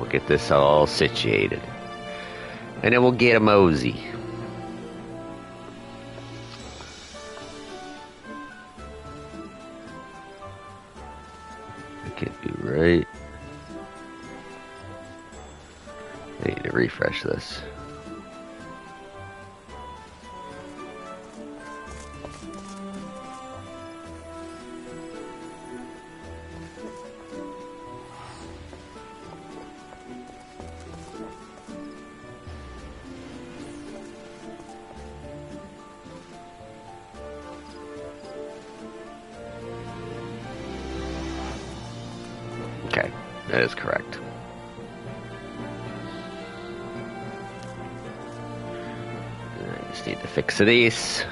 We'll get this all situated. And then we'll get a mosey. I can't do right. I need to refresh this. Okay, that is correct. I just need to fix these.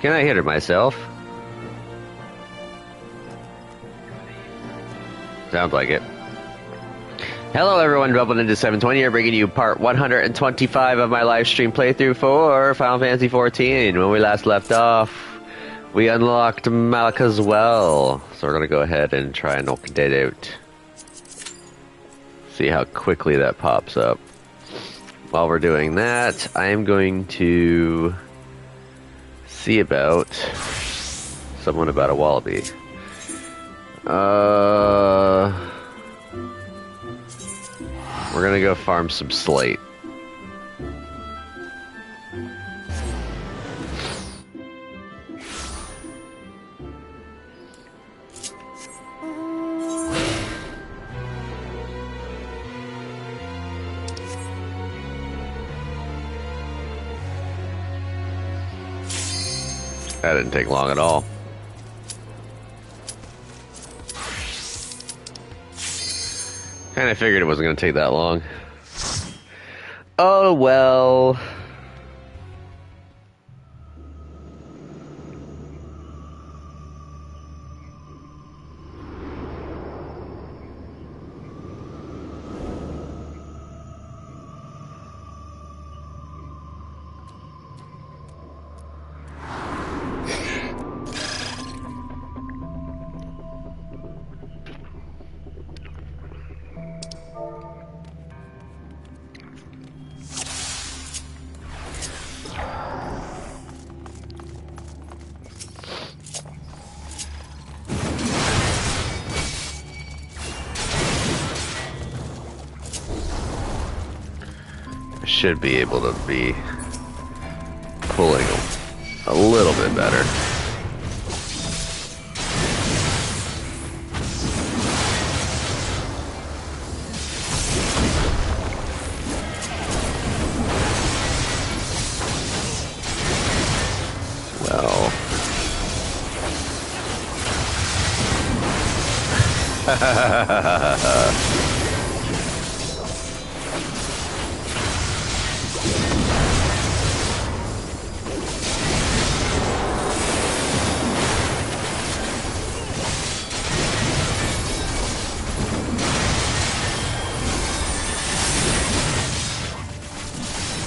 Can I hit her myself? Sounds like it. Hello everyone, Double Ninja 720 here, bringing you part 125 of my live stream playthrough for Final Fantasy XIV. When we last left off, we unlocked Malika's Well, so we're going to go ahead and try and knock that out. See how quickly that pops up. While we're doing that, I am going to see about someone about a wallaby. We're going to go farm some slate. That didn't take long at all. Kinda figured it wasn't gonna take that long. Oh well. Should be able to be pulling a little bit better. Well.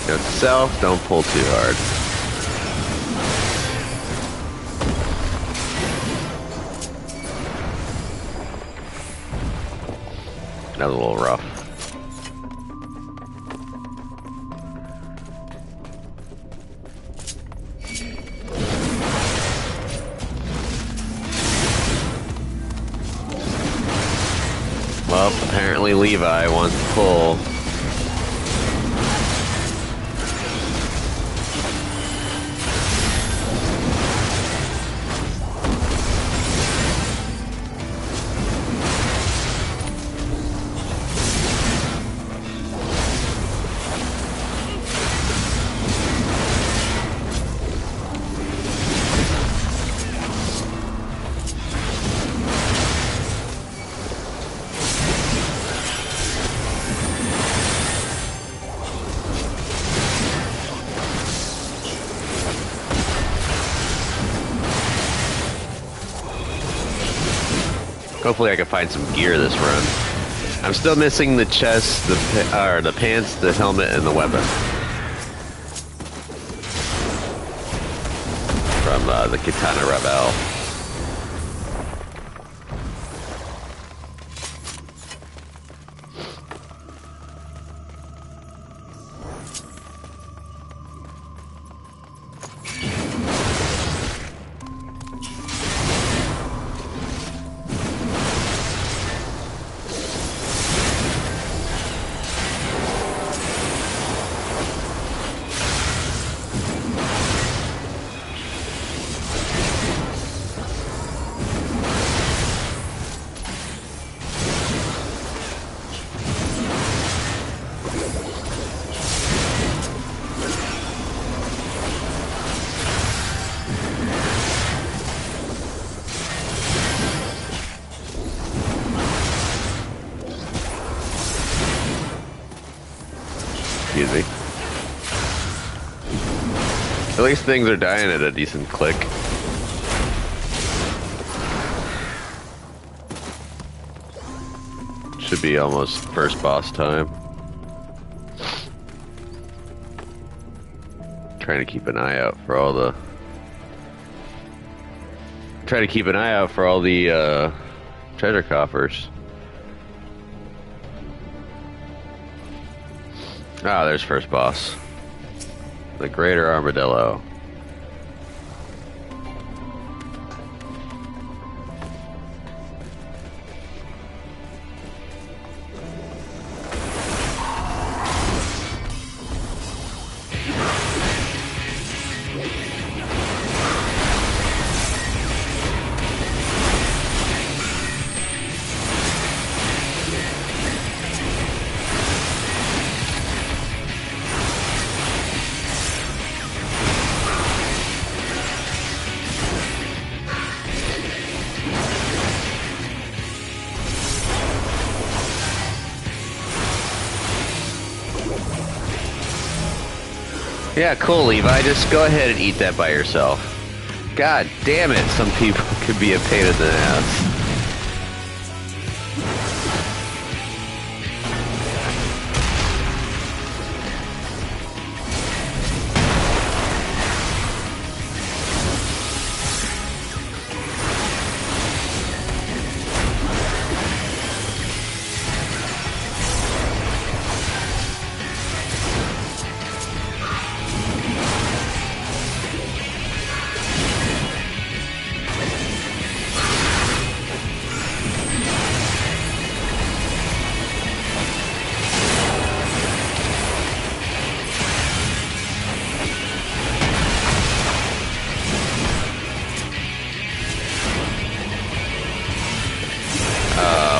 Note to self, don't pull too hard. That was a little rough. Well, apparently Levi wants to pull. Hopefully I can find some gear this run. I'm still missing the chest, the pants, the helmet, and the weapon. From the Katana Rebel. Excuse me. At least things are dying at a decent click. Should be almost first boss time. Trying to keep an eye out for all the... treasure coffers. Ah, there's first boss. The Greater Armadillo. Yeah, cool, Levi. Just go ahead and eat that by yourself. God damn it, some people could be a pain in the ass.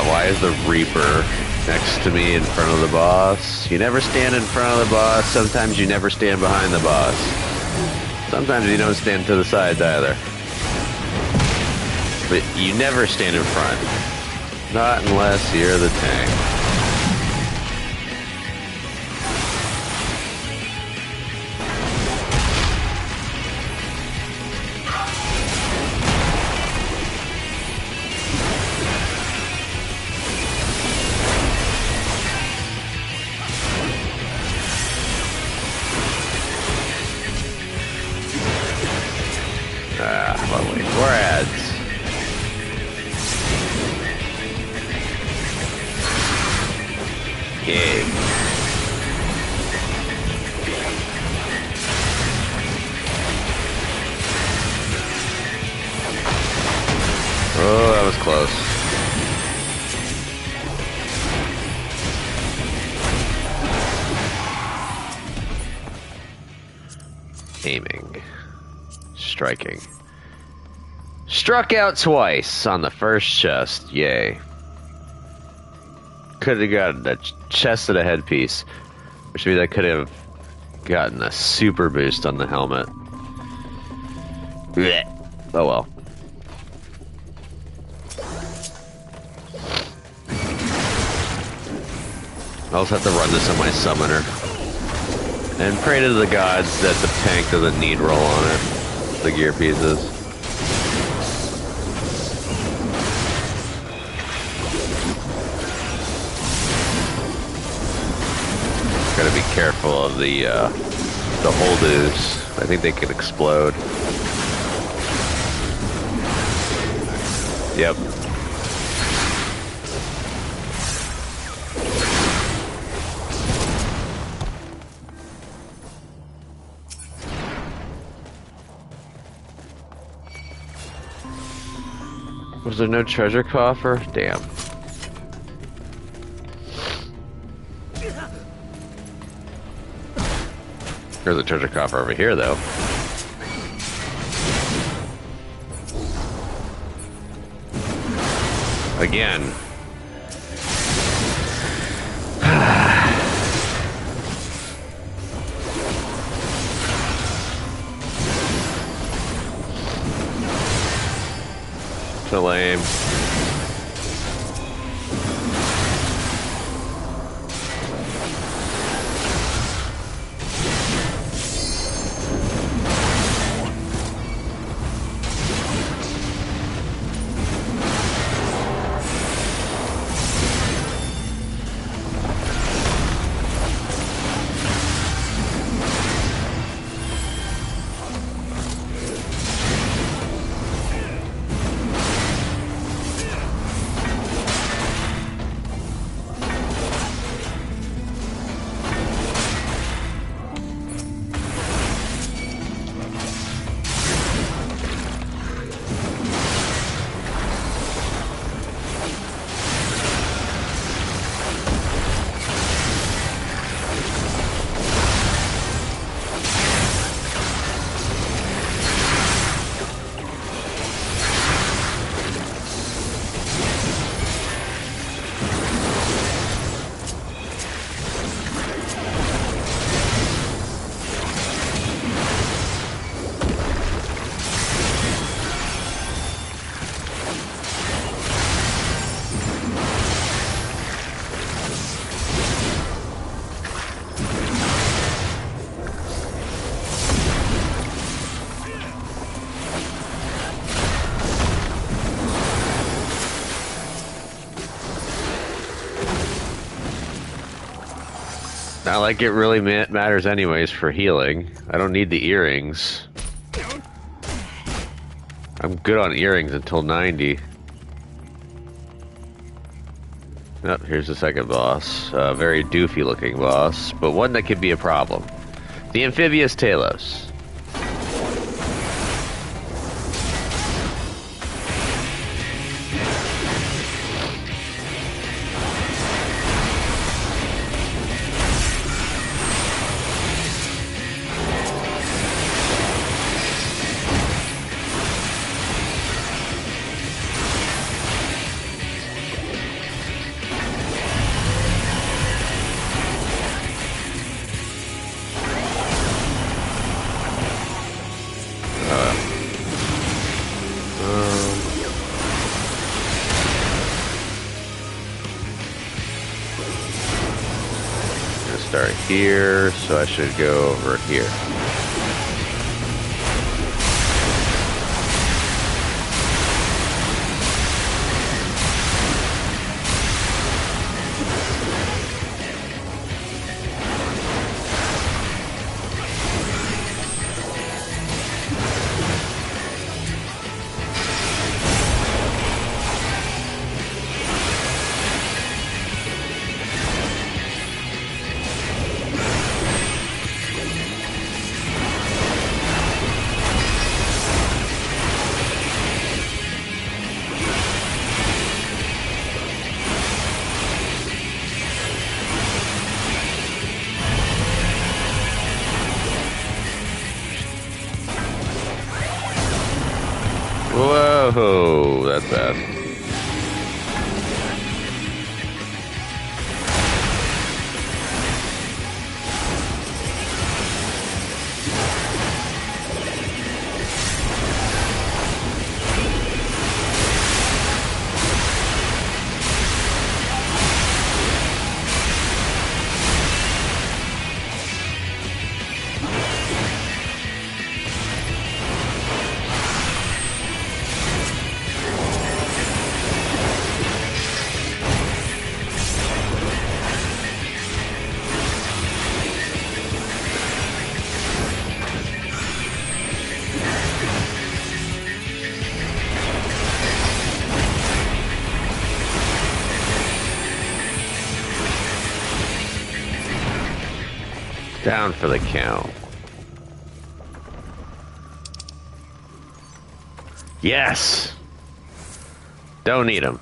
Why is the Reaper next to me in front of the boss? You never stand in front of the boss. Sometimes you never stand behind the boss. Sometimes you don't stand to the sides either. But you never stand in front. Not unless you're the tank. Lovely. More ads. Yay. Oh, that was close. Aiming. Striking. Struck out twice on the first chest. Yay. Could have gotten a chest and a headpiece. Which means I could have gotten a super boost on the helmet. Blech. Oh well. I also have to run this on my summoner. And pray to the gods that the tank doesn't need roll on it. The gear pieces. Gotta be careful of the holders. I think they can explode. Yep. Was there no treasure coffer? Damn. There's a treasure coffer over here, though. Again. So lame. Not like it really matters anyways for healing. I don't need the earrings. I'm good on earrings until 90. Oh, here's the second boss. Very doofy looking boss, but one that could be a problem. The amphibious Talos. Start here, so I should go over here. Whoa, that's bad. Down for the count. Yes! Don't need them.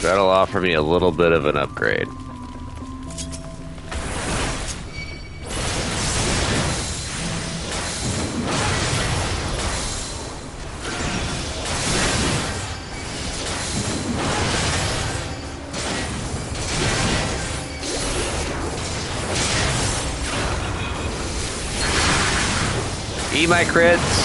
That'll offer me a little bit of an upgrade. Eat my crits.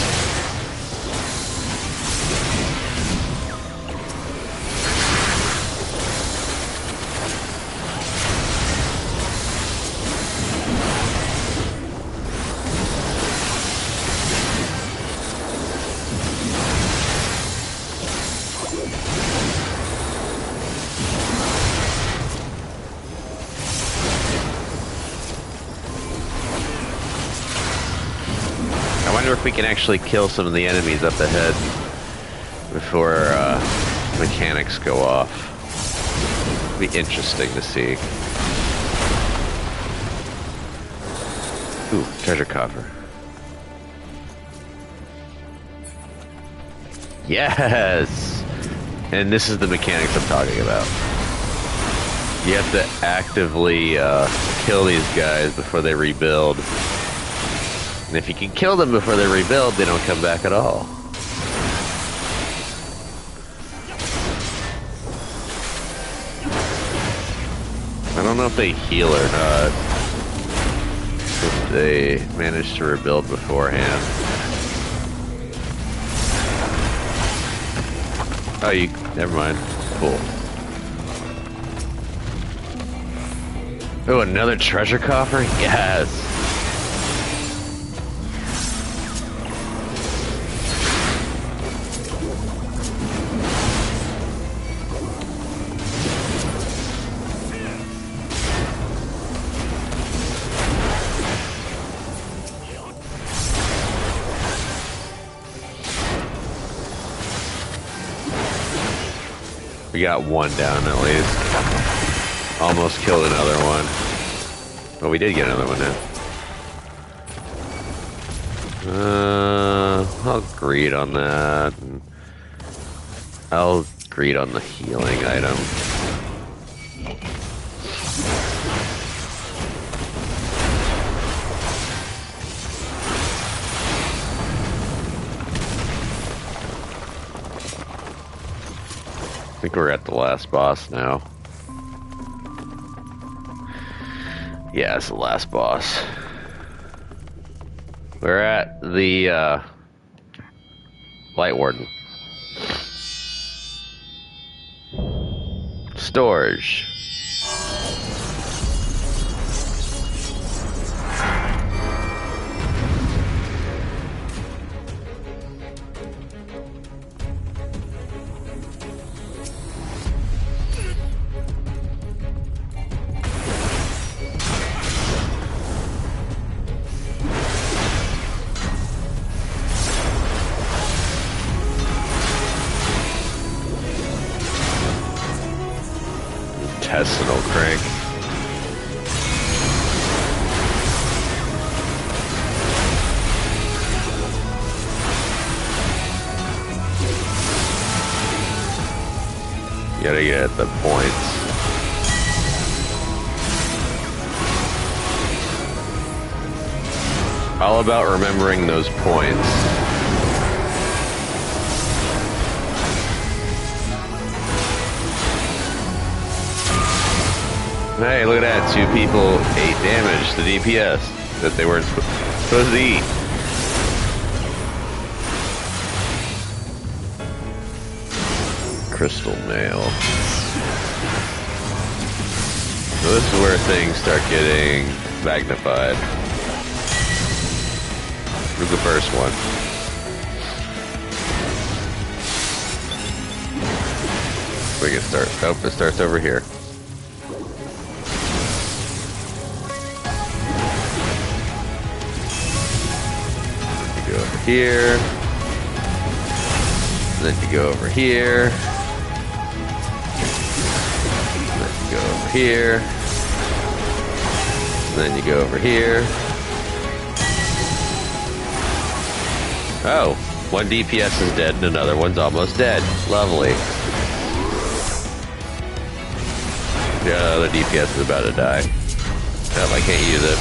I wonder if we can actually kill some of the enemies up ahead before mechanics go off. It'll be interesting to see. Ooh, treasure coffer. Yes! And this is the mechanics I'm talking about. You have to actively kill these guys before they rebuild. And if you can kill them before they rebuild, they don't come back at all. I don't know if they heal or not. If they manage to rebuild beforehand. Oh, you... never mind. Cool. Oh, another treasure coffer? Yes! We got one down at least. Almost killed another one. Well, we did get another one now. I'll greed on that. I'll greed on the healing item. I think we're at the last boss now. Yeah, it's the last boss. We're at the Light Warden. Storage. Intestinal crank. You gotta get the points. All about remembering those points. Hey, look at that. 2 people, 8 damage to DPS that they weren't supposed to eat. Crystal nail. So this is where things start getting magnified. Here's the first one. We can start. Oh, it starts over here. You go over here. Then you go over here. Then you go over here. Then you go over here. Oh, one DPS is dead and another one's almost dead. Lovely. The other DPS is about to die. Nope, I can't use it.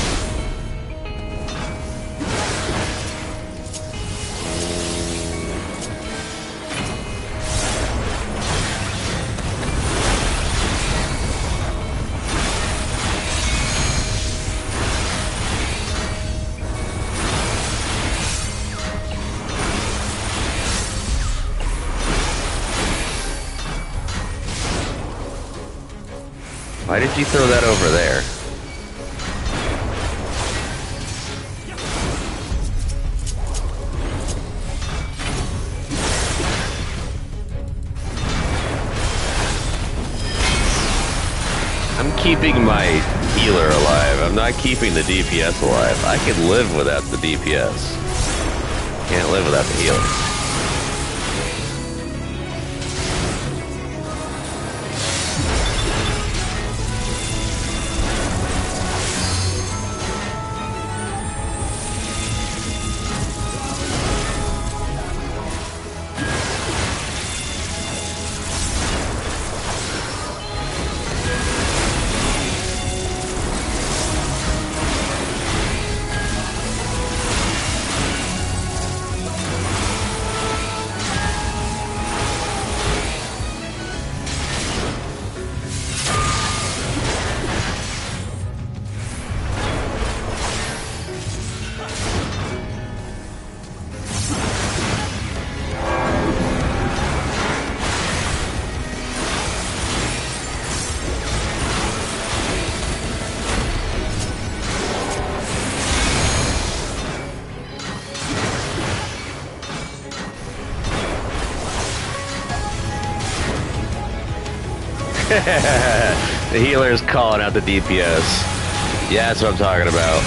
Why did you throw that over there? I'm keeping my healer alive. I'm not keeping the DPS alive. I can live without the DPS. Can't live without the healer. The healer is calling out the DPS. Yeah, that's what I'm talking about.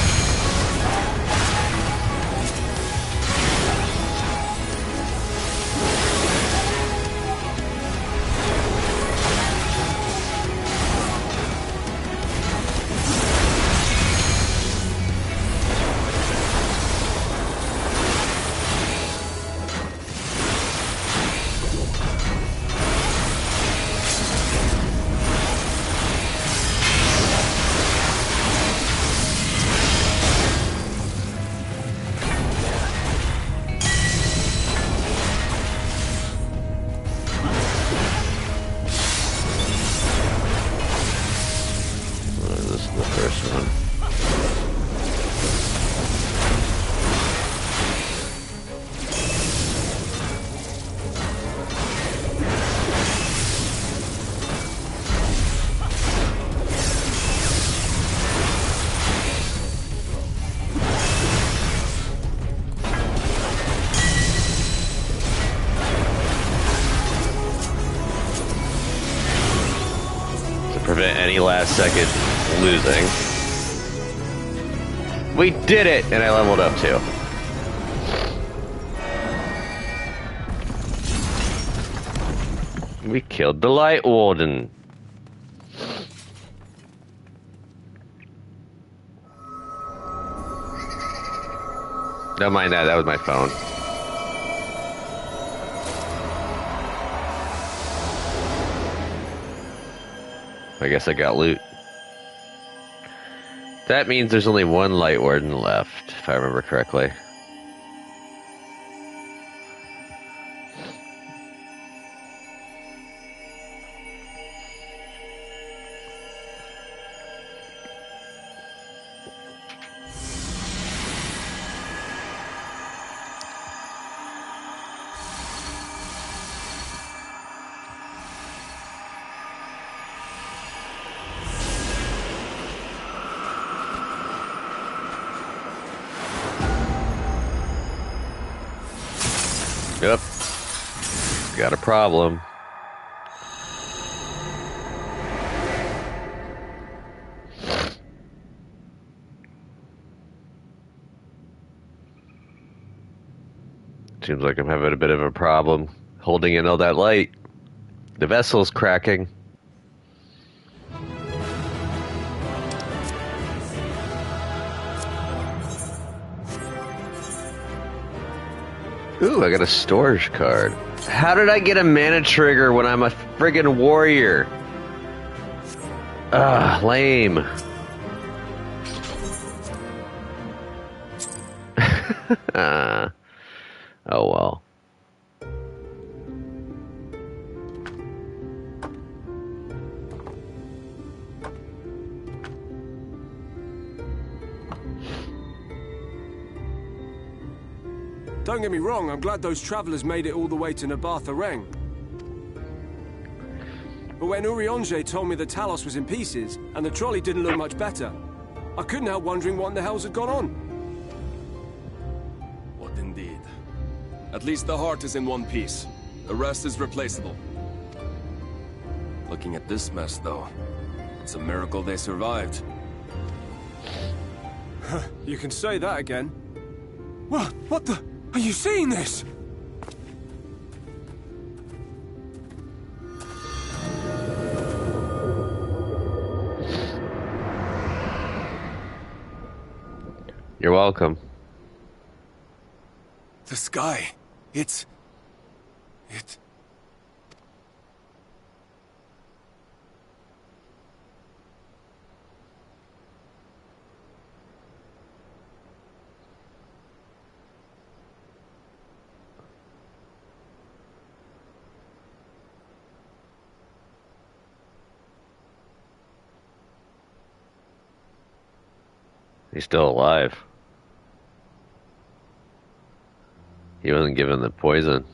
any last second losing. We did it! And I leveled up too. We killed the Light Warden. Don't mind that, that was my phone. I guess I got loot. That means there's only one Light Warden left, if I remember correctly. Yep. Got a problem. Seems like I'm having a bit of a problem holding in all that light. The vessel's cracking. Ooh, I got a storage card. How did I get a mana trigger when I'm a friggin' warrior? Ugh, lame. Oh well. Don't get me wrong, I'm glad those travelers made it all the way to Nabatha Reng. But when Urianger told me the Talos was in pieces, and the trolley didn't look much better, I couldn't help wondering what in the hell's had gone on. What indeed? At least the heart is in one piece. The rest is replaceable. Looking at this mess, though, it's a miracle they survived. You can say that again. What the... Are you seeing this? You're welcome. The sky. It... He's still alive. He wasn't given the poison.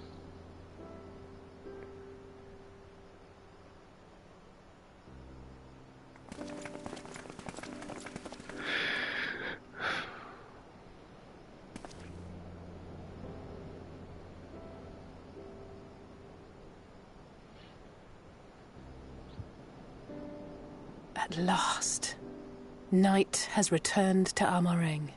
At last, night has returned to Amareng.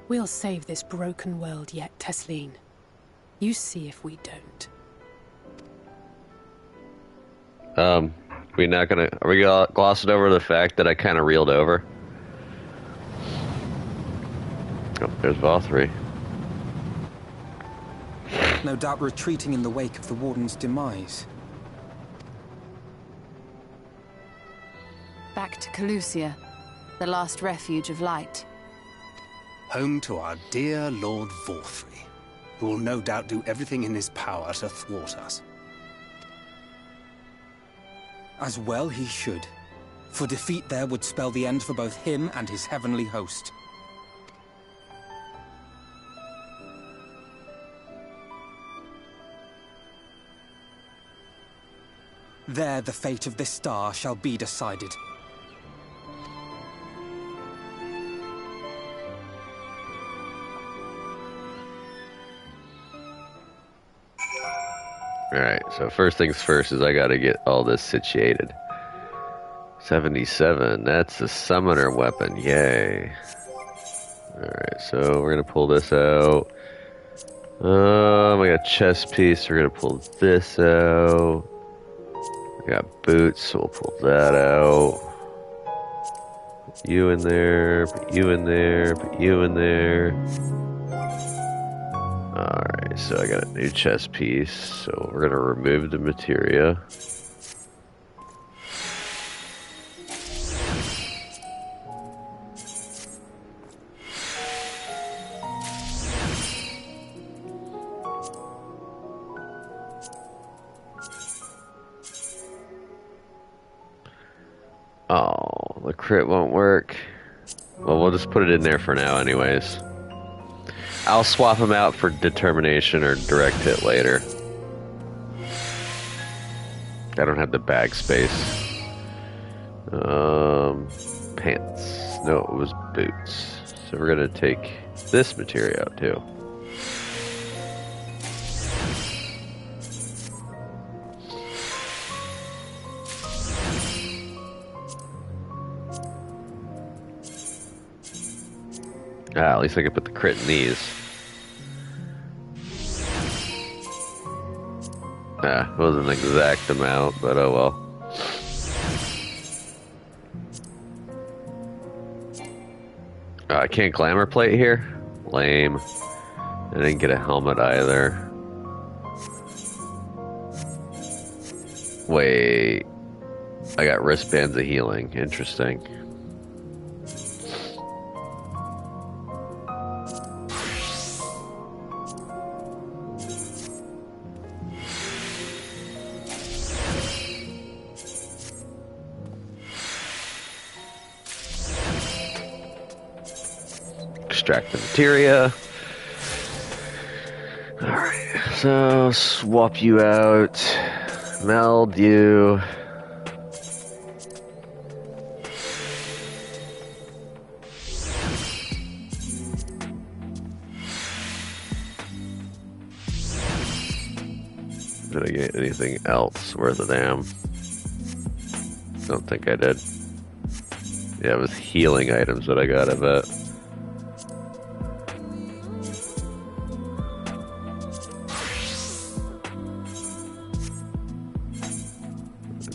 We'll save this broken world yet, Tesleen. You see if we don't. We're not gonna... Are we glossing over the fact that I kind of reeled over? Oh, there's Valtteri. No doubt retreating in the wake of the Warden's demise. Back to Calusia, the last refuge of light. Home to our dear Lord Valtteri, who will no doubt do everything in his power to thwart us. As well he should, for defeat there would spell the end for both him and his heavenly host. There the fate of this star shall be decided. Alright, so first things first is I gotta get all this situated. 77, that's a summoner weapon, yay. Alright, so we're gonna pull this out. I got a chest piece, we're gonna pull this out. I got boots, so we'll pull that out. Put you in there, put you in there, put you in there. Alright, so I got a new chest piece, so we're gonna remove the materia. Oh, the crit won't work. Well, we'll just put it in there for now anyways. I'll swap them out for determination or direct hit later. I don't have the bag space. Pants. No, it was boots. So we're gonna take this material out too. At least I can put the crit in these. It wasn't an exact amount, but oh well. I can't glamour plate here? Lame. I didn't get a helmet either. Wait. I got wristbands of healing. Interesting. Extract the materia. Alright, so swap you out. Meld you. Did I get anything else worth a damn? Don't think I did. Yeah, it was healing items that I got, I bet.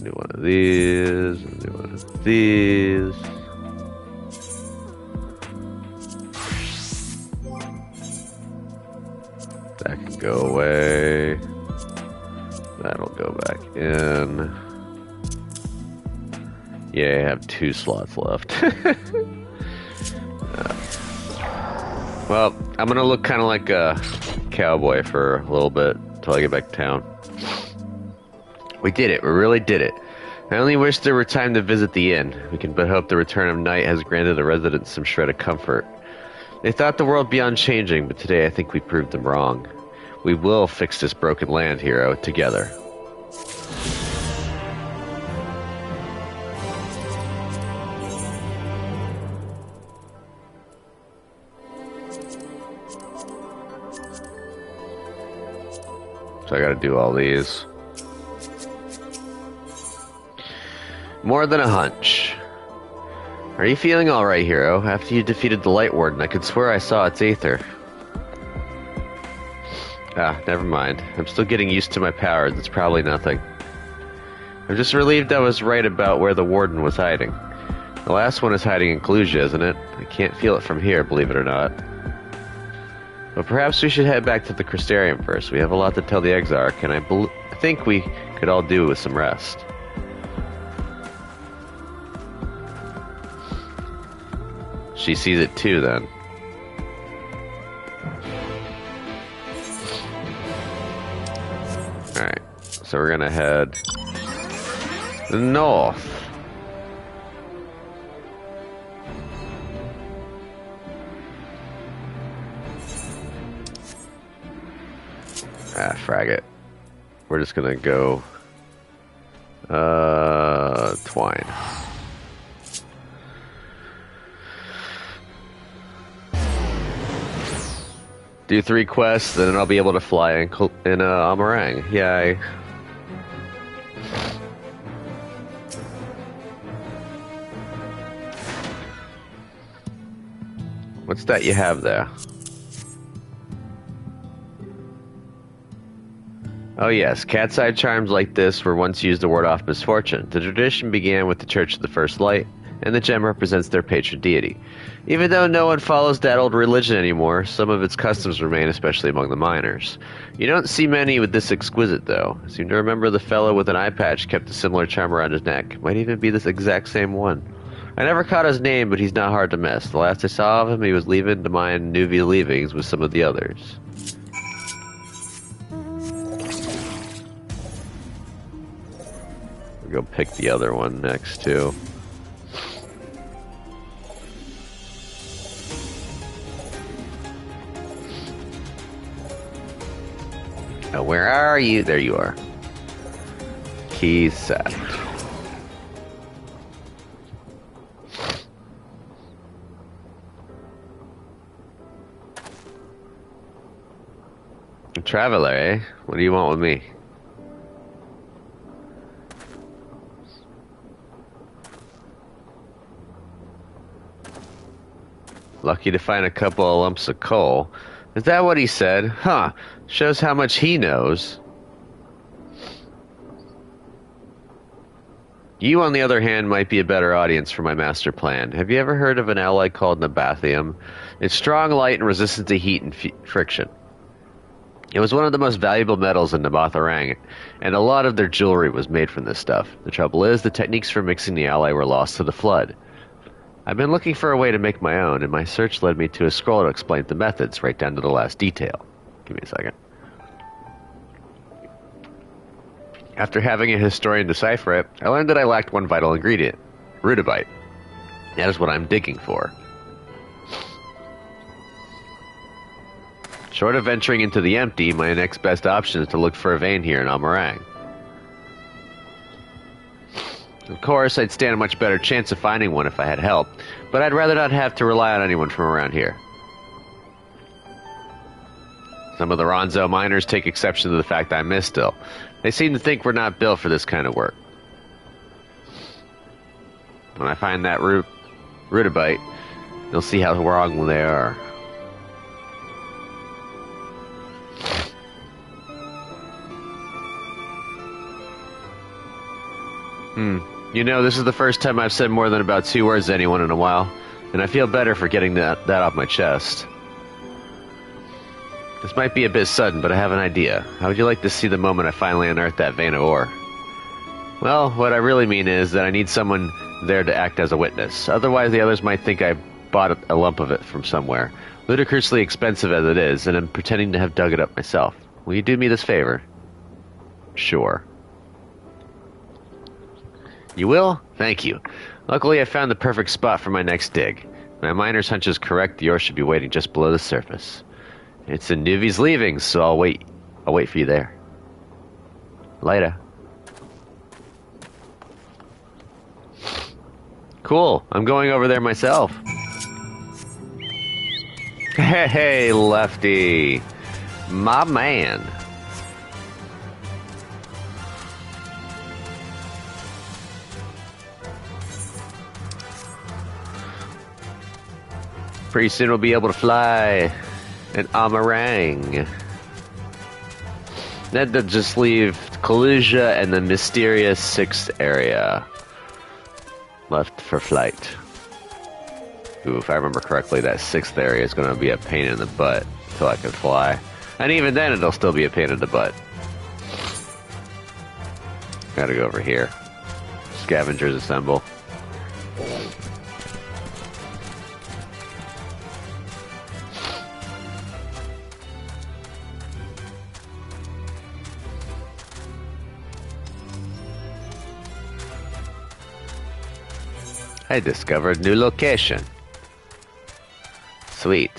Do one of these, do one of these. That can go away. That'll go back in. Yeah, I have 2 slots left. Well, I'm gonna look kind of like a cowboy for a little bit until I get back to town. We did it. We really did it. I only wish there were time to visit the inn. We can but hope the return of night has granted the residents some shred of comfort. They thought the world beyond changing, but today I think we proved them wrong. We will fix this broken land, hero, together. So I gotta do all these. More than a hunch. Are you feeling alright, hero? After you defeated the Light Warden, I could swear I saw its aether. Ah, never mind. I'm still getting used to my powers. It's probably nothing. I'm just relieved I was right about where the Warden was hiding. The last one is hiding in Cluja, isn't it? I can't feel it from here, believe it or not. But perhaps we should head back to the Crystarium first. We have a lot to tell the Exarch, and I think we could all do with some rest. She sees it too, then. Alright, so we're gonna head north. Ah, frag it. We're just gonna go twine. Do 3 quests, then I'll be able to fly in Amarang. Yay. What's that you have there? Oh yes, cat's eye charms like this were once used to ward off misfortune. The tradition began with the Church of the First Light, and the gem represents their patron deity. Even though no one follows that old religion anymore, some of its customs remain, especially among the miners. You don't see many with this exquisite, though. I seem to remember the fellow with an eye patch kept a similar charm around his neck. Might even be this exact same one. I never caught his name, but he's not hard to miss. The last I saw of him, he was leaving to mine Nuvi leavings with some of the others. We'll go pick the other one next, too. Oh, where are you? There you are. Key set. A traveler, eh? What do you want with me? Lucky to find a couple of lumps of coal. Is that what he said? Huh. Shows how much he knows. You, on the other hand, might be a better audience for my master plan. Have you ever heard of an alloy called Nabathium? It's strong, light, and resistant to heat and friction. It was one of the most valuable metals in Nabatharang, and a lot of their jewelry was made from this stuff. The trouble is, the techniques for mixing the alloy were lost to the flood. I've been looking for a way to make my own, and my search led me to a scroll to explain the methods, right down to the last detail. Give me a second. After having a historian decipher it, I learned that I lacked one vital ingredient, rudibite. That is what I'm digging for. Short of venturing into the empty, my next best option is to look for a vein here in Amarang. Of course, I'd stand a much better chance of finding one if I had help, but I'd rather not have to rely on anyone from around here. Some of the Ronzo miners take exception to the fact I'm Mistil. They seem to think we're not built for this kind of work. When I find that rudibite, you'll see how wrong they are. You know, this is the first time I've said more than about 2 words to anyone in a while, and I feel better for getting that off my chest. This might be a bit sudden, but I have an idea. How would you like to see the moment I finally unearth that vein of ore? Well, what I really mean is that I need someone there to act as a witness. Otherwise, the others might think I bought a lump of it from somewhere. Ludicrously expensive as it is, and I'm pretending to have dug it up myself. Will you do me this favor? Sure. You will? Thank you. Luckily, I found the perfect spot for my next dig. My miner's hunch is correct. The ore should be waiting just below the surface. It's in Nuvi's leavings, so I'll wait for you there. Later. Cool. I'm going over there myself. Hey, Lefty. My man. Pretty soon we'll be able to fly an Amarang. Then to just leave Kalusia and the mysterious 6th area left for flight. Ooh, if I remember correctly, that 6th area is going to be a pain in the butt until I can fly. And even then, it'll still be a pain in the butt. Gotta go over here. Scavengers assemble. I discovered new location. Sweet.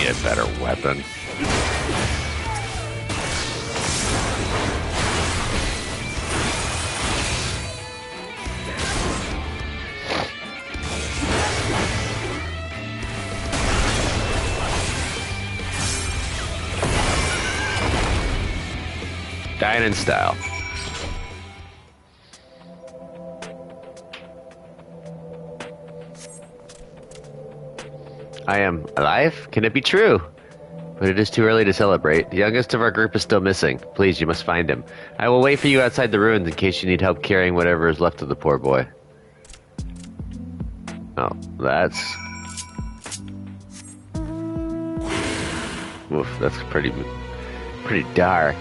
a better weapon. Dying in style. I am alive? Can it be true? But it is too early to celebrate. The youngest of our group is still missing. Please, you must find him. I will wait for you outside the ruins in case you need help carrying whatever is left of the poor boy. Oh, that's... Oof, that's pretty dark.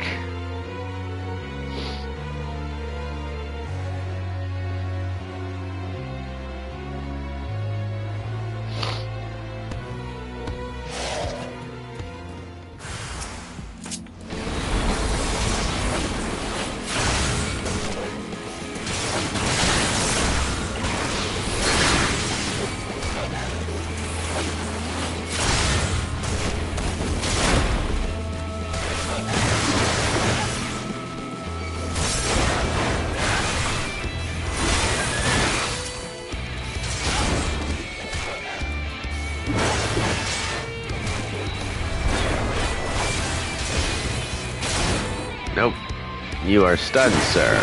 Nope. You are stunned, sir.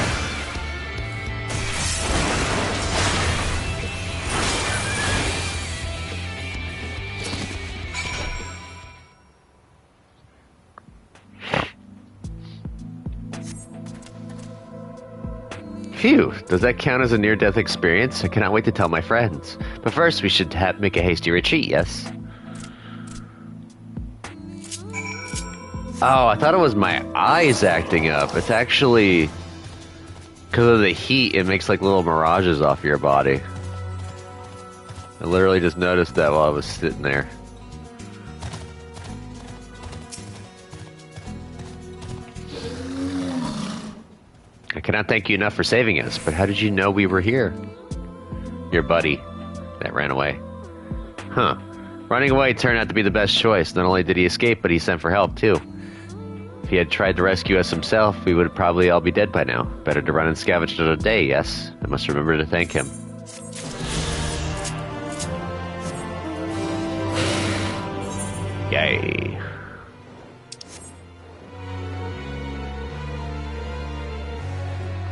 Phew, does that count as a near-death experience? I cannot wait to tell my friends. But first, we should make a hasty retreat, yes? Oh, I thought it was my eyes acting up. It's actually... because of the heat, it makes like little mirages off your body. I literally just noticed that while I was sitting there. I cannot thank you enough for saving us, but how did you know we were here? Your buddy that ran away. Huh. Running away turned out to be the best choice. Not only did he escape, but he sent for help too. If he had tried to rescue us himself, we would probably all be dead by now. Better to run and scavenge another day, yes? I must remember to thank him. Yay.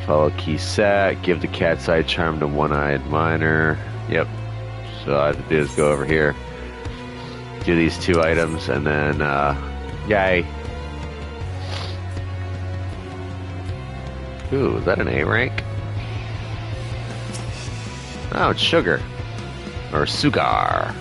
Follow key set, give the cat's eye charm to one-eyed miner. Yep. So all I have to do is go over here, do these two items, and then, yay. Ooh, is that an A rank? Oh, it's sugar. Or sugar.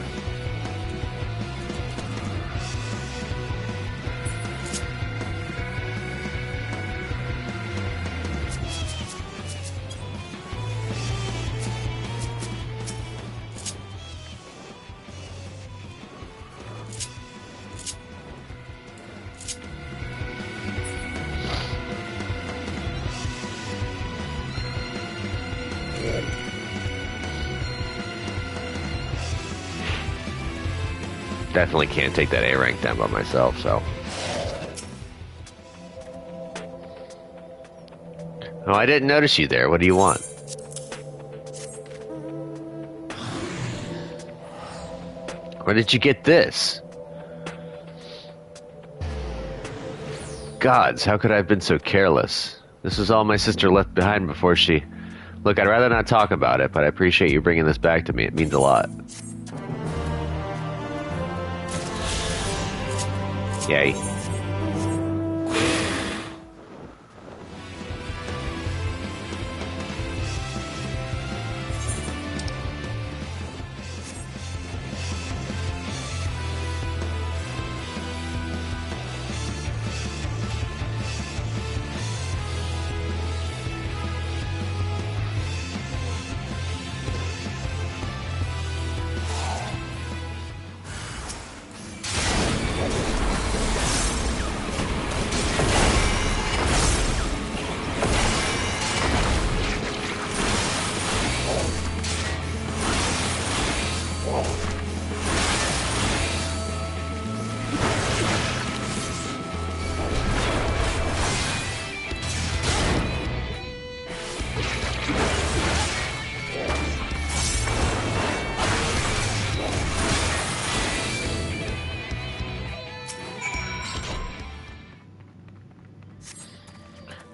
Definitely can't take that A rank down by myself, so. Oh, I didn't notice you there. What do you want? Where did you get this? Gods, how could I have been so careless? This was all my sister left behind before she... Look, I'd rather not talk about it, but I appreciate you bringing this back to me. It means a lot. Yay.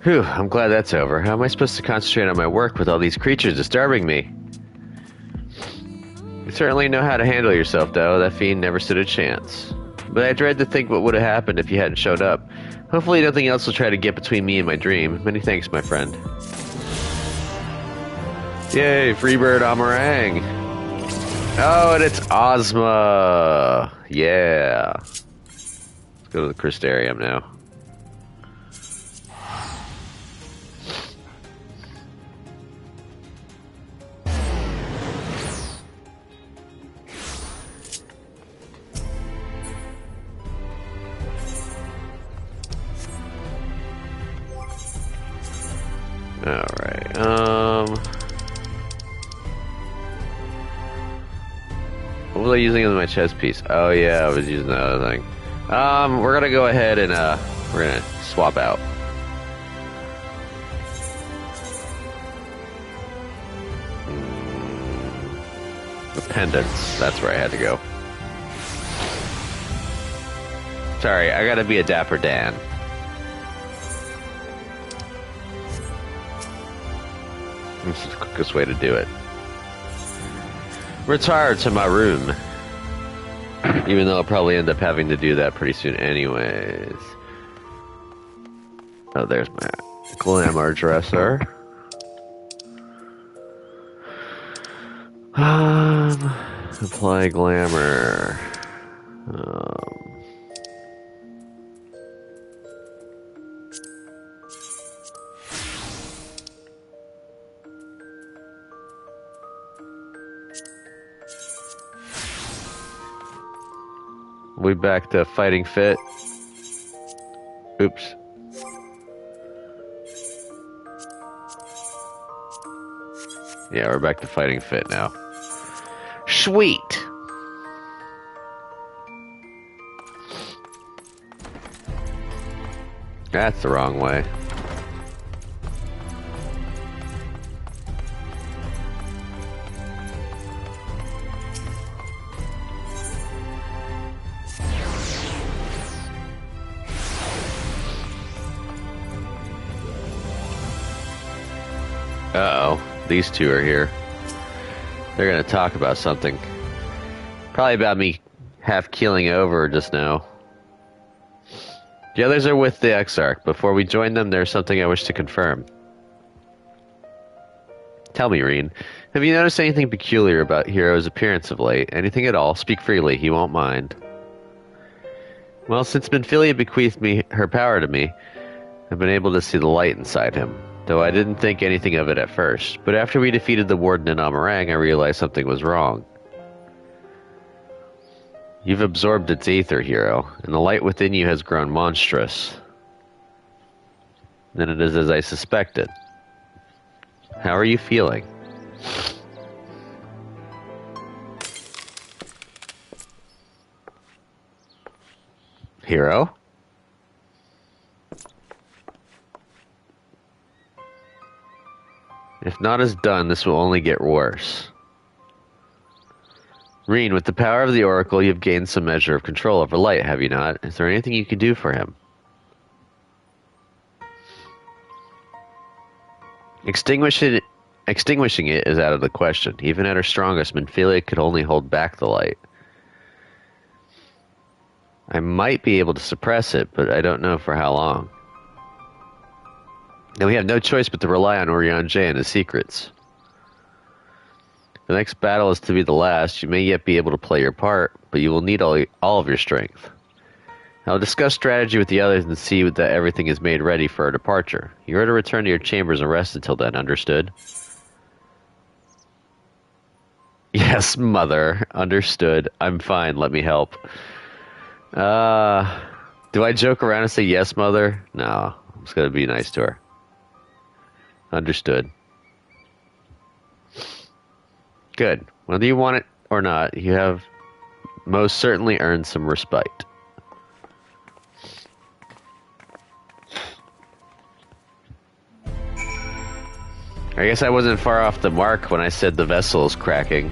Whew, I'm glad that's over. How am I supposed to concentrate on my work with all these creatures disturbing me? You certainly know how to handle yourself, though. That fiend never stood a chance. But I dread to think what would have happened if you hadn't showed up. Hopefully nothing else will try to get between me and my dream. Many thanks, my friend. Yay, Freebird Amarang. Oh, and it's Ozma. Yeah. Let's go to the Crystarium now. Alright, what was I using as my chess piece? Oh yeah, I was using that other thing. We're gonna go ahead and, we're gonna swap out. The pendants, that's where I had to go. Sorry, I gotta be a Dapper Dan. This is the quickest way to do it. Retire to my room. Even though I'll probably end up having to do that pretty soon anyways. Oh, there's my glamour dresser. Apply glamour. We back to fighting fit. Oops. Yeah, we're back to fighting fit now. Sweet! That's the wrong way. Uh-oh. These two are here. They're gonna talk about something. Probably about me half keeling over just now. The others are with the Exarch. Before we join them, there's something I wish to confirm. Tell me, Reen. Have you noticed anything peculiar about Hero's appearance of late? Anything at all? Speak freely. He won't mind. Well, since Minfilia bequeathed her power to me, I've been able to see the light inside him. Though I didn't think anything of it at first. But after we defeated the Warden in Amarang, I realized something was wrong. You've absorbed its ether, Hero, and the light within you has grown monstrous. Then it is as I suspected. How are you feeling? Hero? If not as done, this will only get worse. Reen, with the power of the Oracle, you've gained some measure of control over light, have you not? Is there anything you can do for him? Extinguishing it is out of the question. Even at her strongest, Minfilia could only hold back the light. I might be able to suppress it, but I don't know for how long. And we have no choice but to rely on Urianger and his secrets. The next battle is to be the last. You may yet be able to play your part, but you will need all of your strength. I'll discuss strategy with the others and see that everything is made ready for our departure. You are to return to your chambers and rest until then, understood? Yes, Mother. Understood. I'm fine. Let me help. Do I joke around and say yes, Mother? No. I'm just going to be nice to her. Understood. Good. Whether you want it or not, you have most certainly earned some respite. I guess I wasn't far off the mark when I said the vessel is cracking.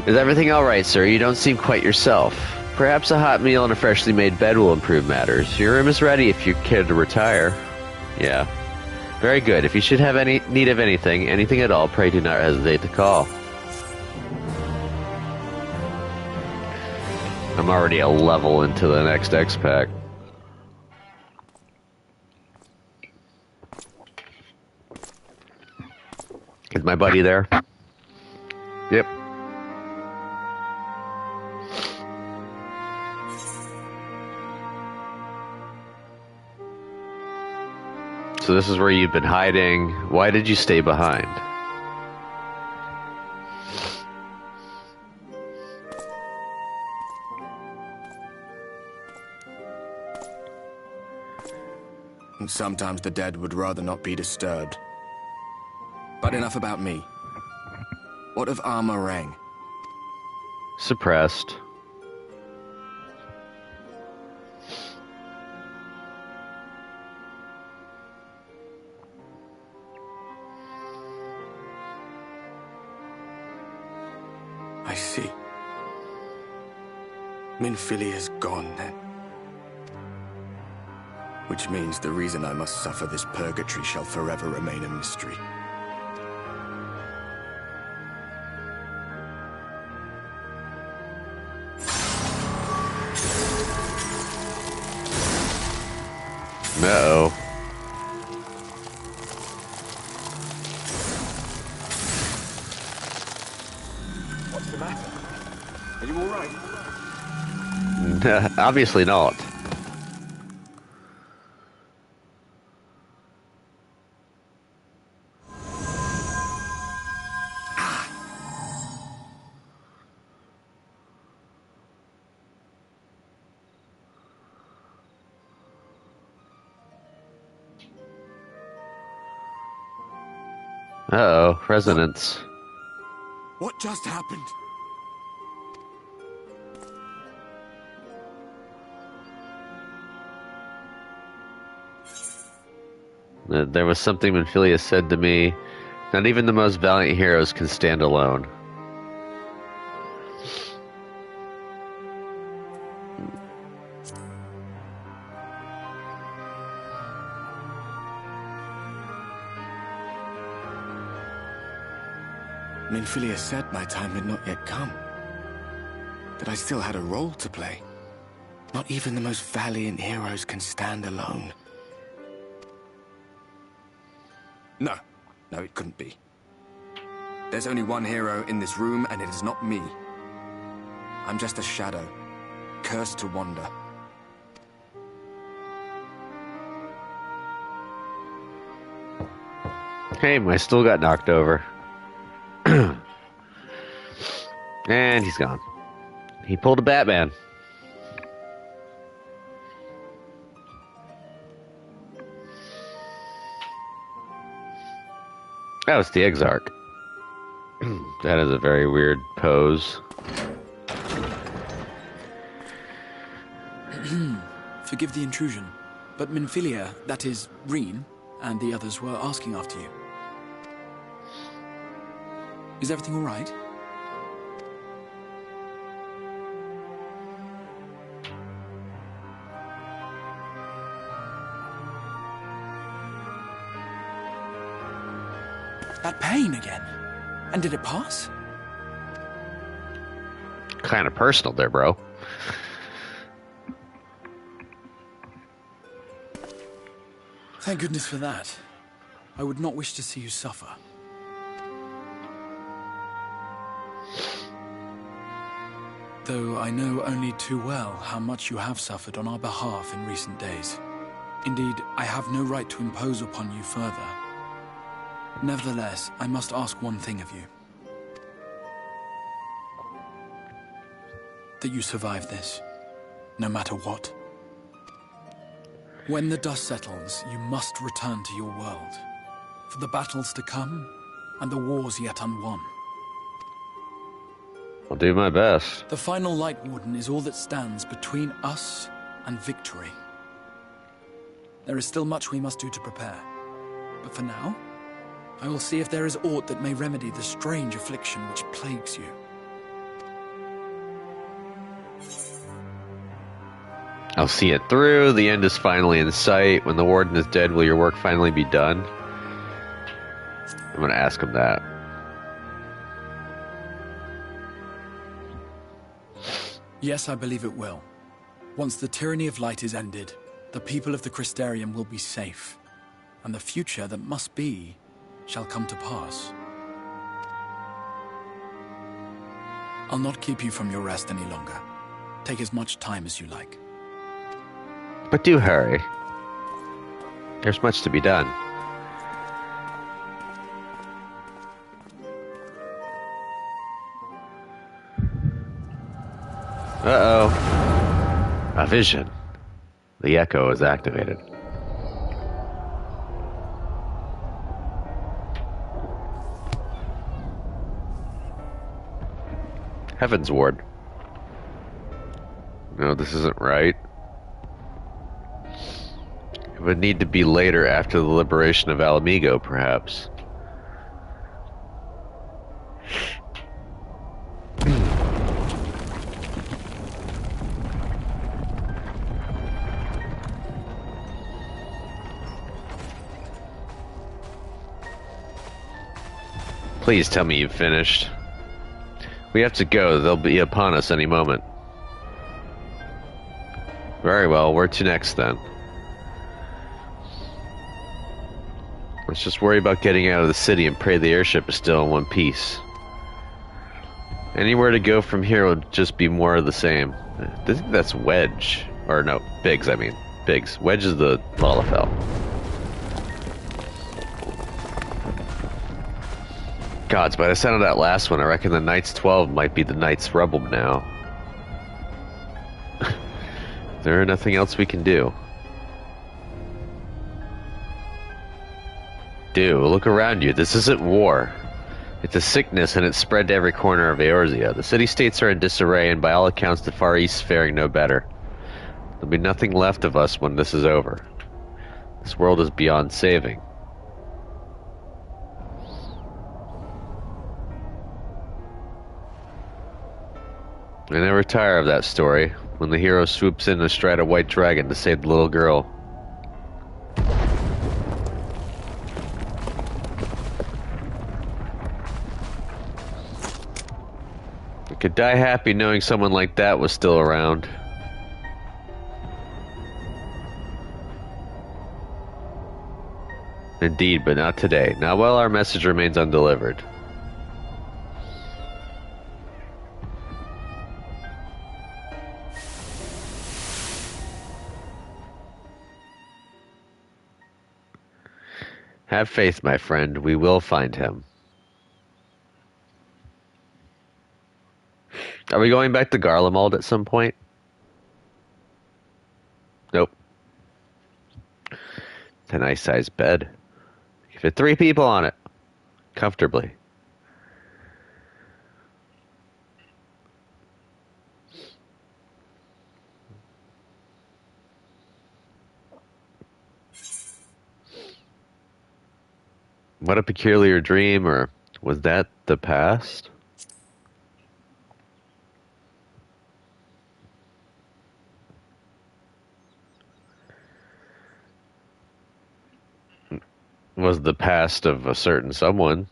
Is everything alright, sir? You don't seem quite yourself. Perhaps a hot meal and a freshly made bed will improve matters. Your room is ready if you care to retire. Yeah. Very good. If you should have any need of anything at all, pray do not hesitate to call. I'm already a level into the next X-Pack. Is my buddy there? Yep. So this is where you've been hiding. Why did you stay behind? And sometimes the dead would rather not be disturbed. But enough about me. What of Armorang? Suppressed. I see. Minfilia's gone then. Which means the reason I must suffer this purgatory shall forever remain a mystery. Uh-oh. What's the matter? Are you all right? Obviously not. Uh-oh, resonance. What just happened? There was something Minfilia said to me. Not even the most valiant heroes can stand alone. Minfilia said my time had not yet come. That I still had a role to play. Not even the most valiant heroes can stand alone. No, it couldn't be. There's only one hero in this room, and it is not me. I'm just a shadow, cursed to wander. Hey, I still got knocked over. And he's gone. He pulled a Batman. That was the Exarch. That is a very weird pose. Forgive the intrusion, but Minfilia, that is, Reen, and the others were asking after you. Is everything all right? That pain again? And did it pass? Kind of personal there, bro. Thank goodness for that. I would not wish to see you suffer. Though I know only too well how much you have suffered on our behalf in recent days. Indeed, I have no right to impose upon you further. Nevertheless, I must ask one thing of you. That you survive this, no matter what. When the dust settles, you must return to your world, for the battles to come and the wars yet unwon. I'll do my best. The final Light Warden is all that stands between us and victory. There is still much we must do to prepare, but for now, I will see if there is aught that may remedy the strange affliction which plagues you. I'll see it through. The end is finally in sight. When the warden is dead, will your work finally be done? I'm going to ask him that. Yes, I believe it will. Once the tyranny of light is ended, the people of the Crystarium will be safe, and the future that must be shall come to pass. I'll not keep you from your rest any longer. Take as much time as you like. But do hurry. There's much to be done. Uh-oh. A vision. The echo is activated. Heaven's Ward. No, this isn't right. It would need to be later after the liberation of Alamigo, perhaps. Please tell me you've finished. We have to go. They'll be upon us any moment. Very well. Where to next, then? Let's just worry about getting out of the city and pray the airship is still in one piece. Anywhere to go from here will just be more of the same. I think that's Wedge. Or no, Biggs, I mean. Biggs. Wedge is the Lalafell. Gods, by the sound of that last one, I reckon the Knights 12 might be the Knights Rebel now. There nothing else we can do. Look around you. This isn't war. It's a sickness, and it's spread to every corner of Eorzea. The city-states are in disarray, and by all accounts, the Far East is faring no better. There'll be nothing left of us when this is over. This world is beyond saving. I never tire of that story, when the hero swoops in astride a white dragon to save the little girl. I could die happy knowing someone like that was still around. Indeed, but not today. Not while our message remains undelivered. Have faith, my friend. We will find him. Are we going back to Garlemald at some point? Nope. It's a nice sized bed. You fit 3 people on it. Comfortably. What a peculiar dream, or was that the past? Was the past of a certain someone.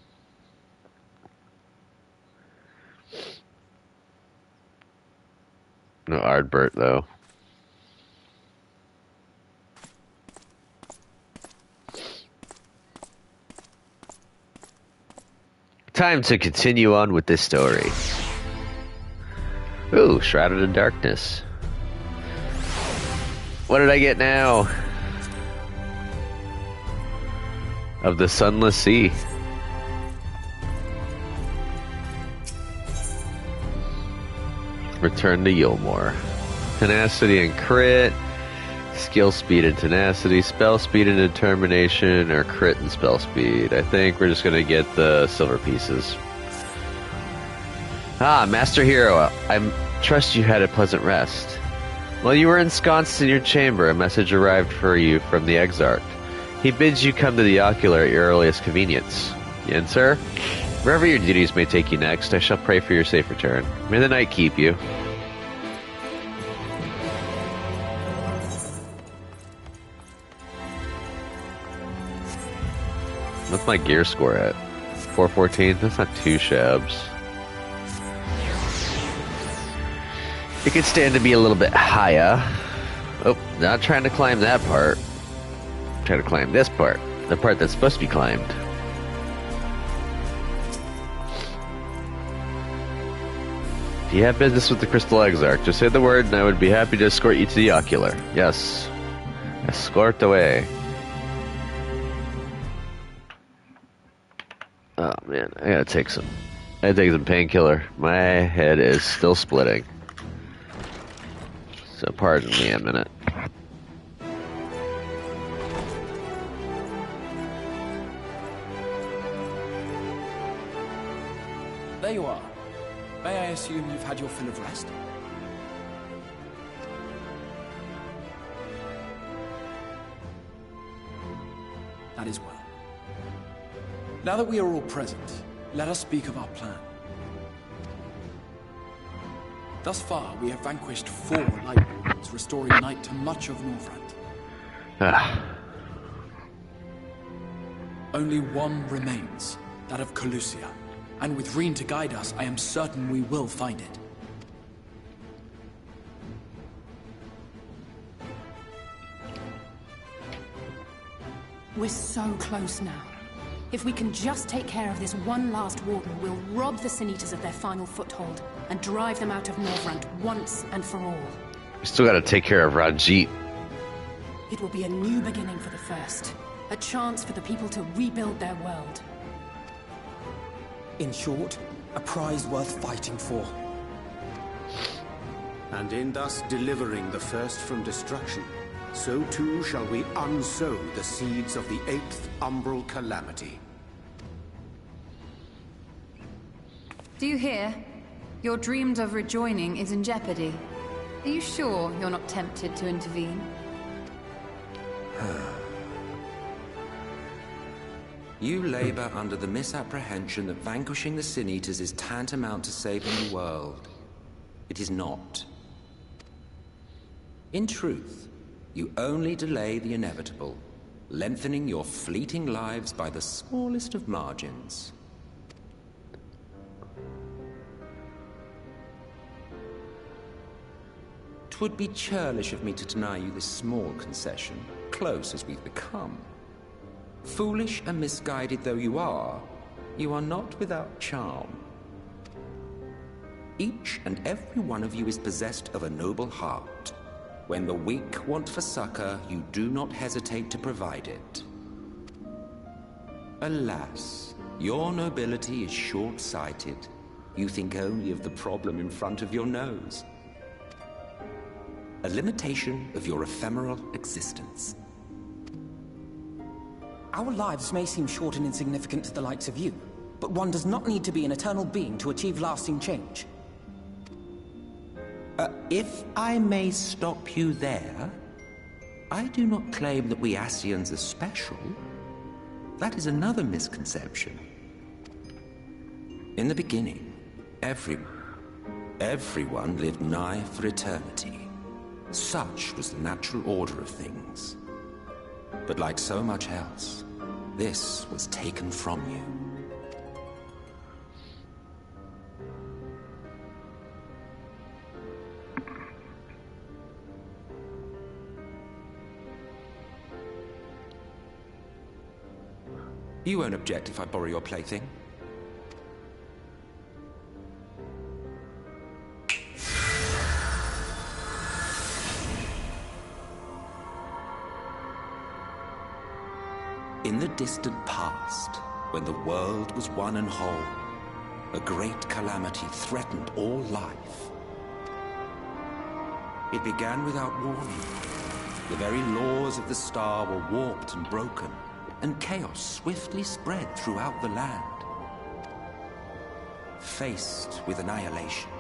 No Ardbert, though. Time to continue on with this story. Ooh, Shrouded in Darkness. What did I get now? Of the Sunless Sea. Return to Yulmore. Tenacity and crit. Skill speed and tenacity. Spell speed and determination. Or crit and spell speed. I think we're just going to get the silver pieces. Ah, Master Hero. I trust you had a pleasant rest. While you were ensconced in your chamber, a message arrived for you from the Exarch. He bids you come to the Ocular at your earliest convenience. Yen, sir? Wherever your duties may take you next, I shall pray for your safe return. May the night keep you. What's my gear score at? 414? That's not too shabs. It could stand to be a little bit higher. Oh, not trying to climb that part. I'm trying to climb this part. The part that's supposed to be climbed. If you have business with the Crystal Exarch, just say the word and I would be happy to escort you to the Ocular. Yes. Escort away. Oh man, I gotta take some painkiller. My head is still splitting. So pardon me a minute. There you are. May I assume you've had your fill of rest? That is well. Now that we are all present, let us speak of our plan. Thus far, we have vanquished 4 light wardens, restoring light to much of Northrend. Only one remains, that of Calusia. And with Reen to guide us, I am certain we will find it. We're so close now. If we can just take care of this one last warden, we'll rob the Sin Eaters of their final foothold and drive them out of Northrend once and for all. We still gotta take care of Rajit. It will be a new beginning for the First. A chance for the people to rebuild their world. In short, a prize worth fighting for. And in thus delivering the First from destruction, so too shall we unsow the seeds of the 8th umbral calamity. Do you hear? Your dreamed of rejoining is in jeopardy. Are you sure you're not tempted to intervene? You labor under the misapprehension that vanquishing the Sin Eaters is tantamount to saving the world. It is not. In truth, you only delay the inevitable, lengthening your fleeting lives by the smallest of margins. Twould be churlish of me to deny you this small concession, close as we've become. Foolish and misguided though you are not without charm. Each and every one of you is possessed of a noble heart. When the weak want for succor, you do not hesitate to provide it. Alas, your nobility is short-sighted. You think only of the problem in front of your nose. A limitation of your ephemeral existence. Our lives may seem short and insignificant to the likes of you, but one does not need to be an eternal being to achieve lasting change. If I may stop you there, I do not claim that we Ascians are special. That is another misconception. In the beginning, everyone lived nigh for eternity. Such was the natural order of things. But like so much else, this was taken from you. You won't object if I borrow your plaything? In the distant past, when the world was one and whole, a great calamity threatened all life. It began without warning. The very laws of the star were warped and broken, and chaos swiftly spread throughout the land. Faced with annihilation,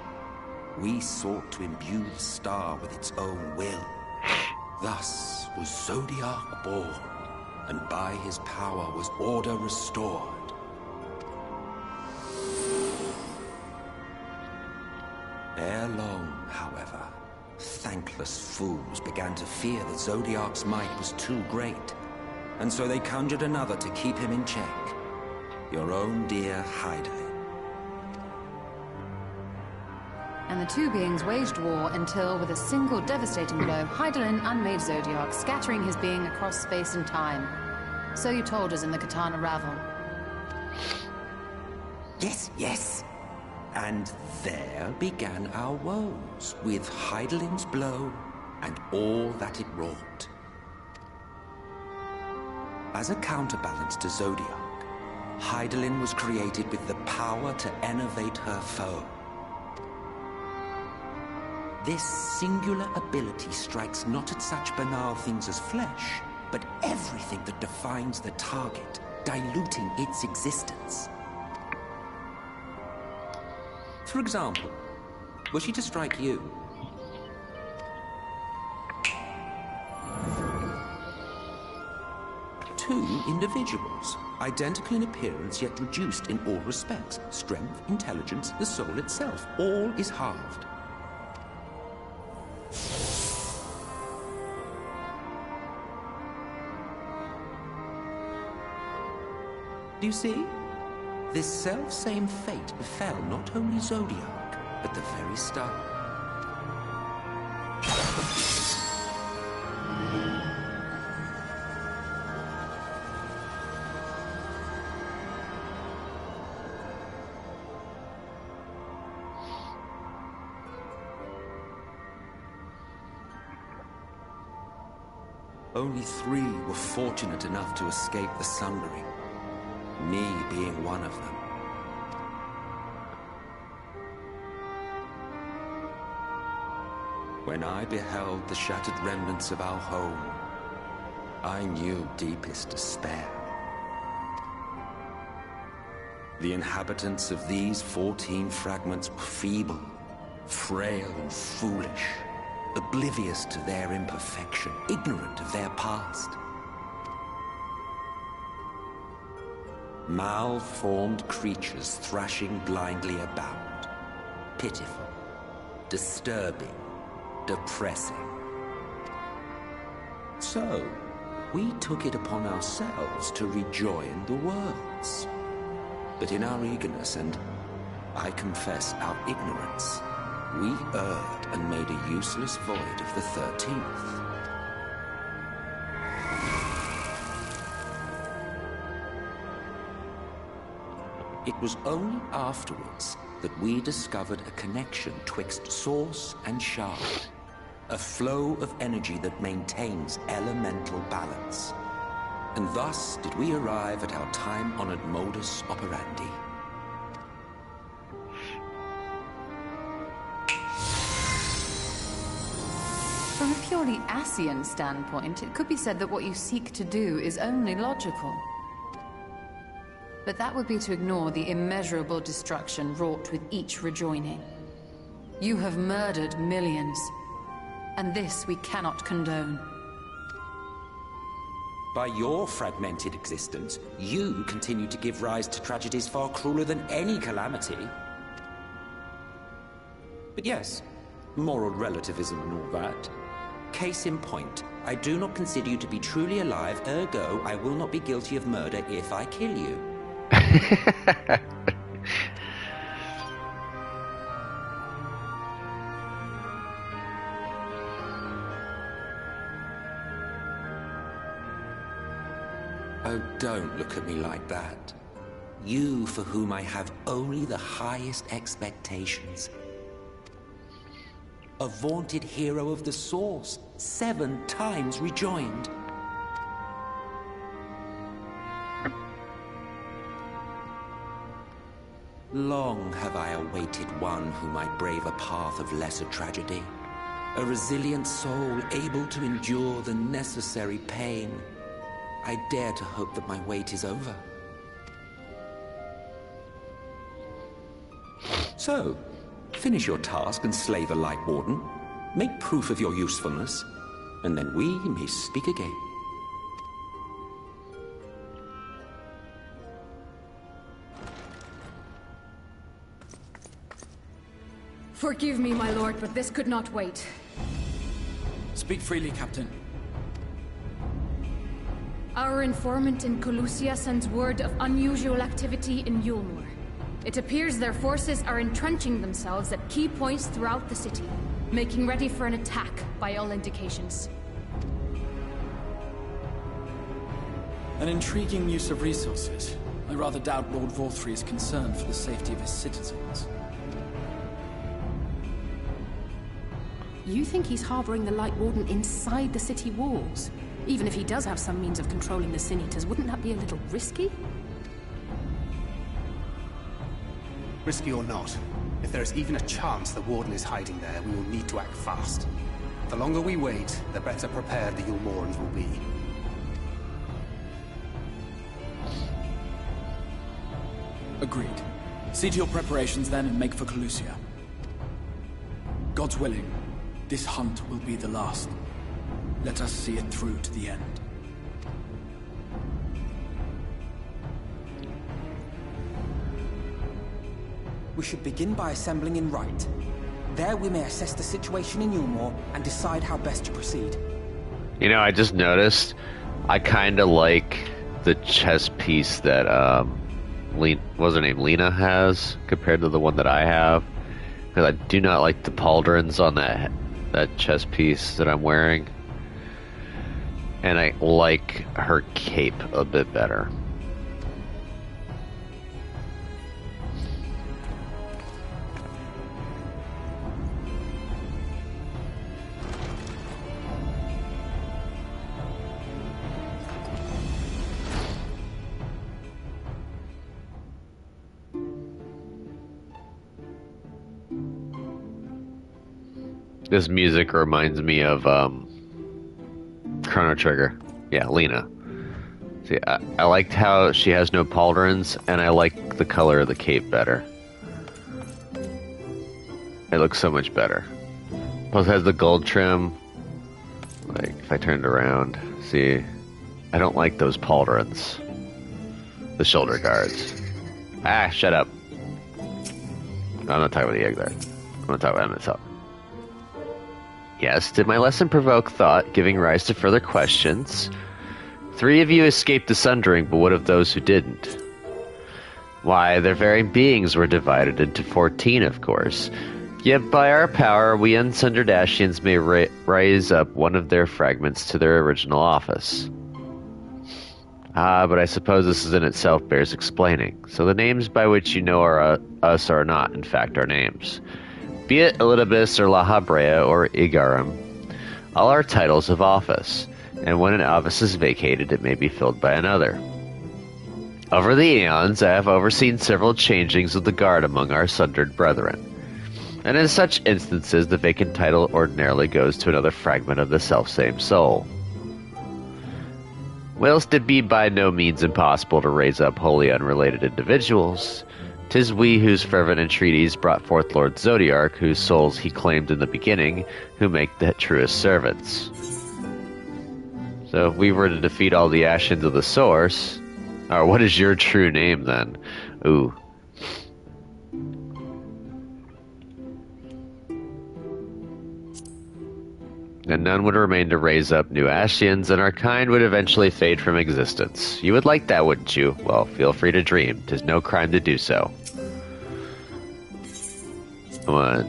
we sought to imbue the star with its own will. Thus was Zodiac born, and by his power was order restored. Ere long, however, thankless fools began to fear that Zodiac's might was too great, and so they conjured another to keep him in check. Your own dear Hydaelyn. And the two beings waged war until, with a single devastating blow, Hydaelyn unmade Zodiac, scattering his being across space and time. So you told us in the Katana Ravel. Yes, yes. And there began our woes, with Hydaelyn's blow and all that it wrought. As a counterbalance to Zodiac, Hydaelyn was created with the power to enervate her foe. This singular ability strikes not at such banal things as flesh, but everything that defines the target, diluting its existence. For example, were she to strike you, two individuals, identical in appearance yet reduced in all respects. Strength, intelligence, the soul itself, all is halved. Do you see? This self-same fate befell not only Zodiac, but the very star. Only 3 were fortunate enough to escape the sundering, me being one of them. When I beheld the shattered remnants of our home, I knew deepest despair. The inhabitants of these 14 fragments were feeble, frail and foolish, oblivious to their imperfection, ignorant of their past. Malformed creatures thrashing blindly about. Pitiful, disturbing, depressing. So, we took it upon ourselves to rejoin the worlds. But in our eagerness and, I confess, our ignorance, we erred and made a useless void of the 13th. It was only afterwards that we discovered a connection twixt source and shard, a flow of energy that maintains elemental balance. And thus did we arrive at our time-honored modus operandi. From a purely Ascian standpoint, it could be said that what you seek to do is only logical. But that would be to ignore the immeasurable destruction wrought with each rejoining. You have murdered millions, and this we cannot condone. By your fragmented existence, you continue to give rise to tragedies far crueler than any calamity. But yes, moral relativism and all that. Case in point, I do not consider you to be truly alive, ergo I will not be guilty of murder if I kill you. Oh, don't look at me like that. You for whom I have only the highest expectations. A vaunted hero of the Source, 7 times rejoined. Long have I awaited one who might brave a path of lesser tragedy. A resilient soul able to endure the necessary pain. I dare to hope that my wait is over. So, finish your task and slay the Light Warden. Make proof of your usefulness, and then we may speak again. Forgive me, my lord, but this could not wait. Speak freely, Captain. Our informant in Colusia sends word of unusual activity in Yulmore. It appears their forces are entrenching themselves at key points throughout the city, making ready for an attack by all indications. An intriguing use of resources. I rather doubt Lord Vorthry is concerned for the safety of his citizens. You think he's harboring the Light Warden inside the city walls? Even if he does have some means of controlling the Sin Eaters, wouldn't that be a little risky? Risky or not, if there is even a chance the Warden is hiding there, we will need to act fast. The longer we wait, the better prepared the Yulmorans will be. Agreed. See to your preparations then and make for Colusia. God's willing, this hunt will be the last. Let us see it through to the end. We should begin by assembling in Rite. There we may assess the situation in Yulmore and decide how best to proceed. You know, I just noticed I kind of like the chess piece that what's her name, Lena has compared to the one that I have, because I do not like the pauldrons on that chess piece that I'm wearing, and I like her cape a bit better. This music reminds me of Chrono Trigger. Yeah, Lena. See, I liked how she has no pauldrons, and I like the color of the cape better. It looks so much better. Plus it has the gold trim. Like, if I turn it around, see, I don't like those pauldrons. The shoulder guards. Ah, shut up. I'm not talking about the egg there. I'm gonna talk about myself. Yes, did my lesson provoke thought, giving rise to further questions? 3 of you escaped the Sundering, but what of those who didn't? Why, their very beings were divided into 14, of course. Yet by our power, we unsundered Ashians may raise up one of their fragments to their original office. Ah, but I suppose this in itself bears explaining. So the names by which you know us are not, in fact, our names. Be it Elidibus or La Habrea or Igarum, all are titles of office, and when an office is vacated, it may be filled by another. Over the aeons, I have overseen several changings of the guard among our sundered brethren, and in such instances, the vacant title ordinarily goes to another fragment of the selfsame soul. Whilst it be by no means impossible to raise up wholly unrelated individuals, 'tis we whose fervent entreaties brought forth Lord Zodiark, whose souls he claimed in the beginning, who make the truest servants. So if we were to defeat all the Ashians of the Source, or what is your true name then? Ooh. And none would remain to raise up new Ashians, and our kind would eventually fade from existence. You would like that, wouldn't you? Well, feel free to dream. 'Tis no crime to do so. I want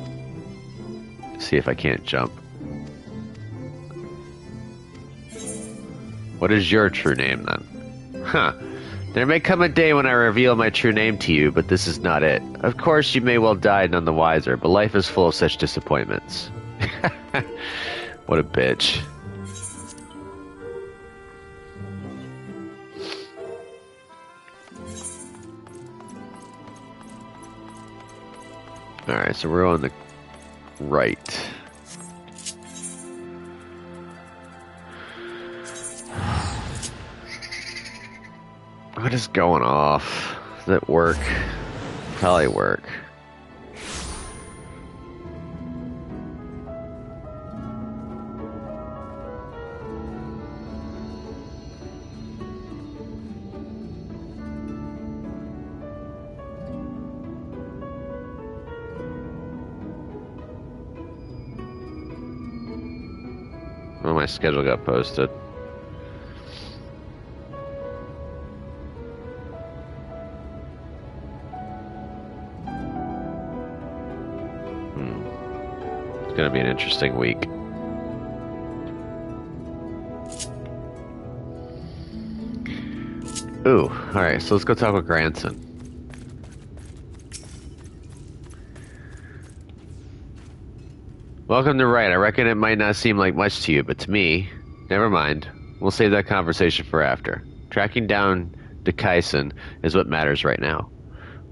to see if I can't jump. What is your true name, then? Huh. There may come a day when I reveal my true name to you, but this is not it. Of course, you may well die none the wiser, but life is full of such disappointments. What a bitch. Alright, so we're on the right. What is going off? Does it work? Probably work. Oh, my schedule got posted. It's gonna be an interesting week. Ooh, alright, so let's go talk with Granson. Welcome to Right. I reckon it might not seem like much to you, but to me, never mind. We'll save that conversation for after. Tracking down de Kyson is what matters right now.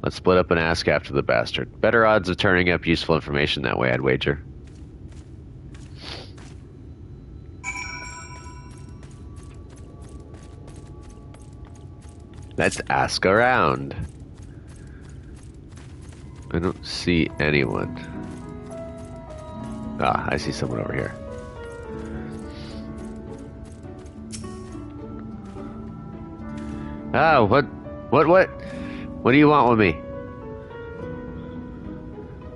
Let's split up and ask after the bastard. Better odds of turning up useful information that way, I'd wager. Let's ask around. I don't see anyone. Ah, I see someone over here. Ah, what do you want with me?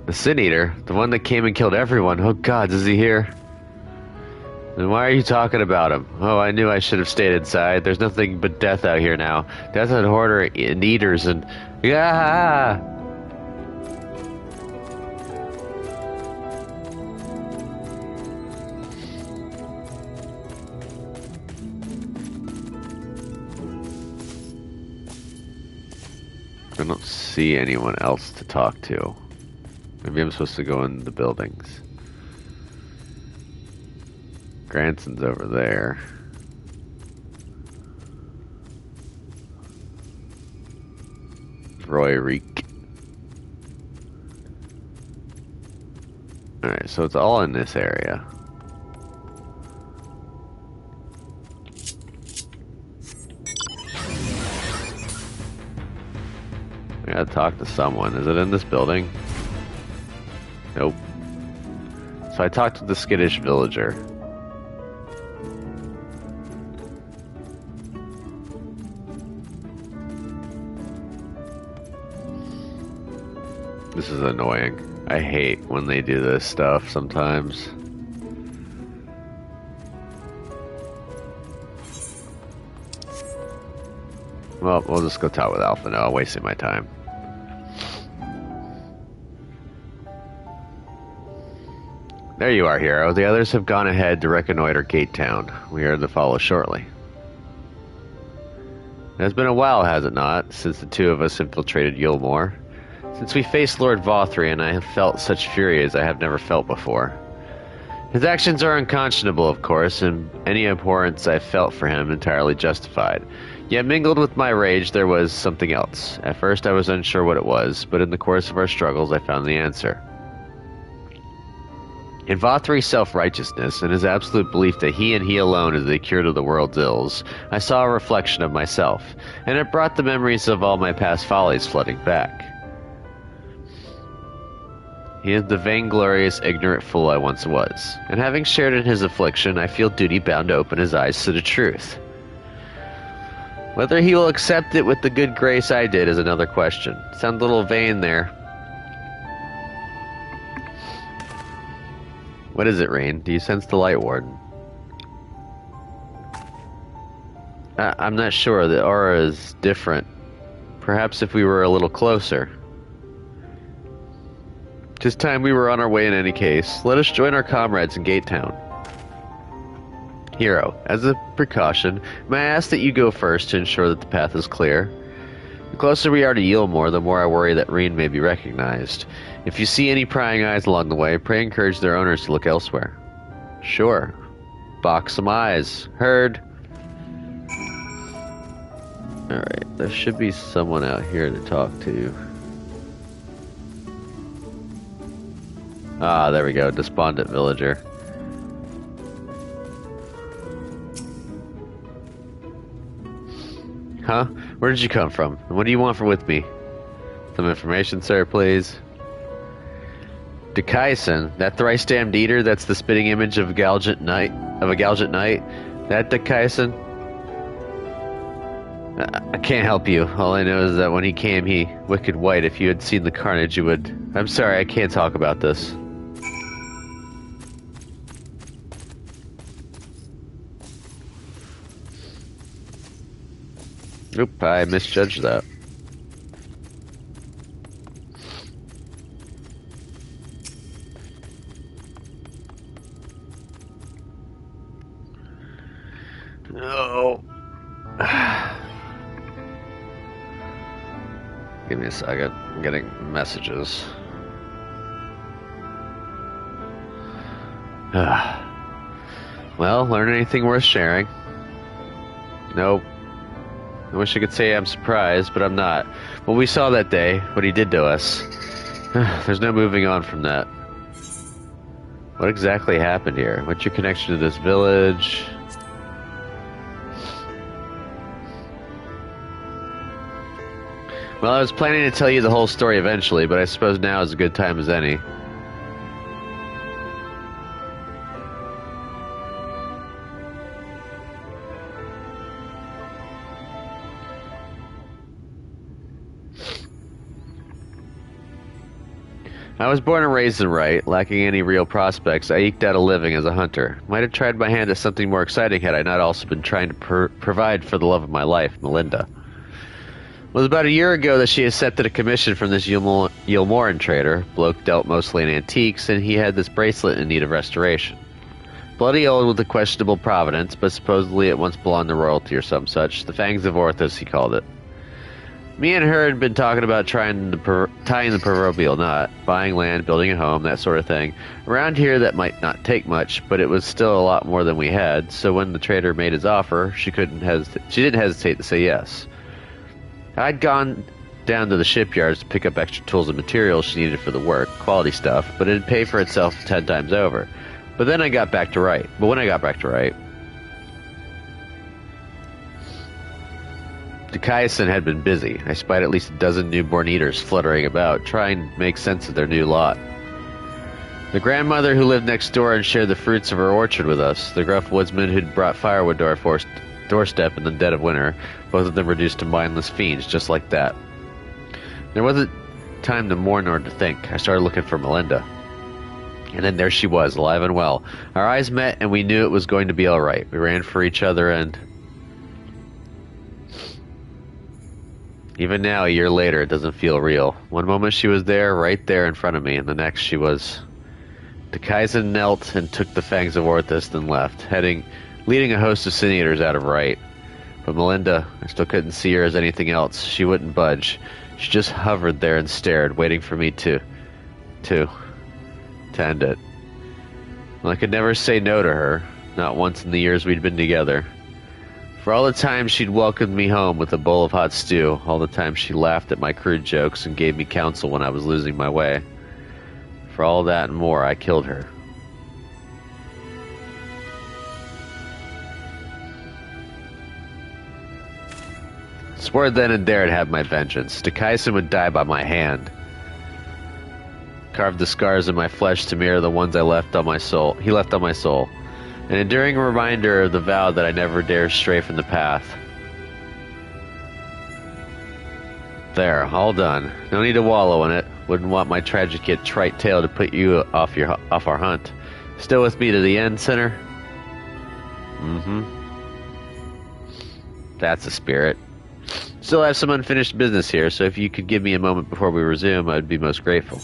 The Sin Eater? The one that came and killed everyone? Oh God, is he here? Then why are you talking about him? Oh, I knew I should have stayed inside. There's nothing but death out here now. Death and hoarder and eaters and... Yeah! I don't see anyone else to talk to. Maybe I'm supposed to go in the buildings. Granson's over there. Roy Reek. Alright, so it's all in this area. I gotta talk to someone. Is it in this building? Nope. So I talked to the skittish villager. This is annoying. I hate when they do this stuff sometimes. Well, we'll just go talk with Alpha now. I'm wasting my time. There you are, hero. The others have gone ahead to reconnoiter Gate Town. We are to follow shortly. It has been a while, has it not, since the two of us infiltrated Yulmore? Since we faced Lord Vothrian, I have felt such fury as I have never felt before. His actions are unconscionable, of course, and any abhorrence I felt for him entirely justified. Yet mingled with my rage there was something else. At first I was unsure what it was, but in the course of our struggles I found the answer. In Vothri's self-righteousness and his absolute belief that he and he alone is the cure to the world's ills, I saw a reflection of myself, and it brought the memories of all my past follies flooding back. He is the vainglorious, ignorant fool I once was, and having shared in his affliction, I feel duty-bound to open his eyes to the truth. Whether he will accept it with the good grace I did is another question. Sound a little vain there. What is it, Rain? Do you sense the Light Warden? I'm not sure. The aura is different. Perhaps if we were a little closer. Tis time we were on our way in any case. Let us join our comrades in Gate Town. Hero, as a precaution, may I ask that you go first to ensure that the path is clear? The closer we are to Yulmore, the more I worry that Reen may be recognized. If you see any prying eyes along the way, pray encourage their owners to look elsewhere. Sure. Box some eyes. Heard. Alright, there should be someone out here to talk to. Ah, there we go. Despondent villager. Huh? Where did you come from? And what do you want with me? Some information, sir, please. De Kyson, that thrice damned eater that's the spitting image of a Galgant knight? That De Kyson? I can't help you. All I know is that when he came, he wicked white. If you had seen the carnage, you would... I'm sorry, I can't talk about this. Oop, I misjudged that. Oh. Give me a second. I'm getting messages. Well, learn anything worth sharing? Nope. I wish I could say I'm surprised, but I'm not. What we saw that day, what he did to us, there's no moving on from that. What exactly happened here? What's your connection to this village? Well, I was planning to tell you the whole story eventually, but I suppose now is a good time as any. I was born and raised in Wright. Lacking any real prospects, I eked out a living as a hunter. Might have tried my hand at something more exciting had I not also been trying to provide for the love of my life, Melinda. It was about a year ago that she accepted a commission from this Yulmoran trader. Bloke dealt mostly in antiques, and he had this bracelet in need of restoration. Bloody old with a questionable provenance, but supposedly it once belonged to royalty or some such. The Fangs of Orthus, he called it. Me and her had been talking about tying the proverbial knot, buying land, building a home, that sort of thing. Around here that might not take much, but it was still a lot more than we had, so when the trader made his offer, she didn't hesitate to say yes. I'd gone down to the shipyards to pick up extra tools and materials she needed for the work, quality stuff, but it'd pay for itself 10 times over. But when I got back to Wright, Dicaiason had been busy. I spied at least a dozen newborn eaters fluttering about, trying to make sense of their new lot. The grandmother who lived next door and shared the fruits of her orchard with us, the gruff woodsman who'd brought firewood to our doorstep in the dead of winter, both of them reduced to mindless fiends, just like that. There wasn't time to mourn or to think. I started looking for Melinda. And then there she was, alive and well. Our eyes met, and we knew it was going to be all right. We ran for each other, and even now, a year later, it doesn't feel real. One moment she was there, right there in front of me, and the next she was... Dicaiason knelt and took the Fangs of Orthus, then left, leading a host of sin eaters out of Wright. But Melinda, I still couldn't see her as anything else. She wouldn't budge. She just hovered there and stared, waiting for me to end it. Well, I could never say no to her, not once in the years we'd been together. For all the time she'd welcomed me home with a bowl of hot stew, all the time she laughed at my crude jokes and gave me counsel when I was losing my way. For all that and more, I killed her. Swore then and there to have my vengeance. Dicaiason would die by my hand. Carved the scars in my flesh to mirror the ones he left on my soul. An enduring reminder of the vow that I never dare stray from the path. There, all done. No need to wallow in it. Wouldn't want my tragic yet trite tale to put you off our hunt. Still with me to the end, sinner? Mm-hmm. That's the spirit. Still have some unfinished business here, so if you could give me a moment before we resume, I would be most grateful.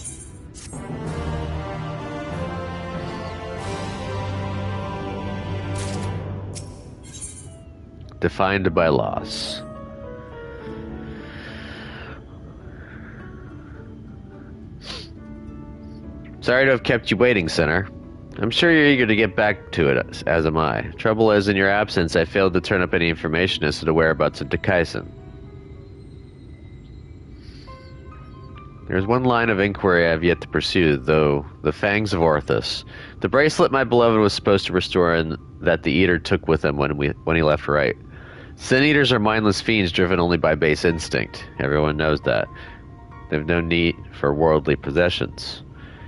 Defined by loss. Sorry to have kept you waiting, Sinner. I'm sure you're eager to get back to it, as am I. Trouble is, in your absence, I failed to turn up any information as to the whereabouts of Dicaiason. There's one line of inquiry I have yet to pursue, though. The Fangs of Orthus. The bracelet my beloved was supposed to restore and that the Eater took with him when he left Wright. Sin Eaters are mindless fiends driven only by base instinct. Everyone knows that. They've no need for worldly possessions.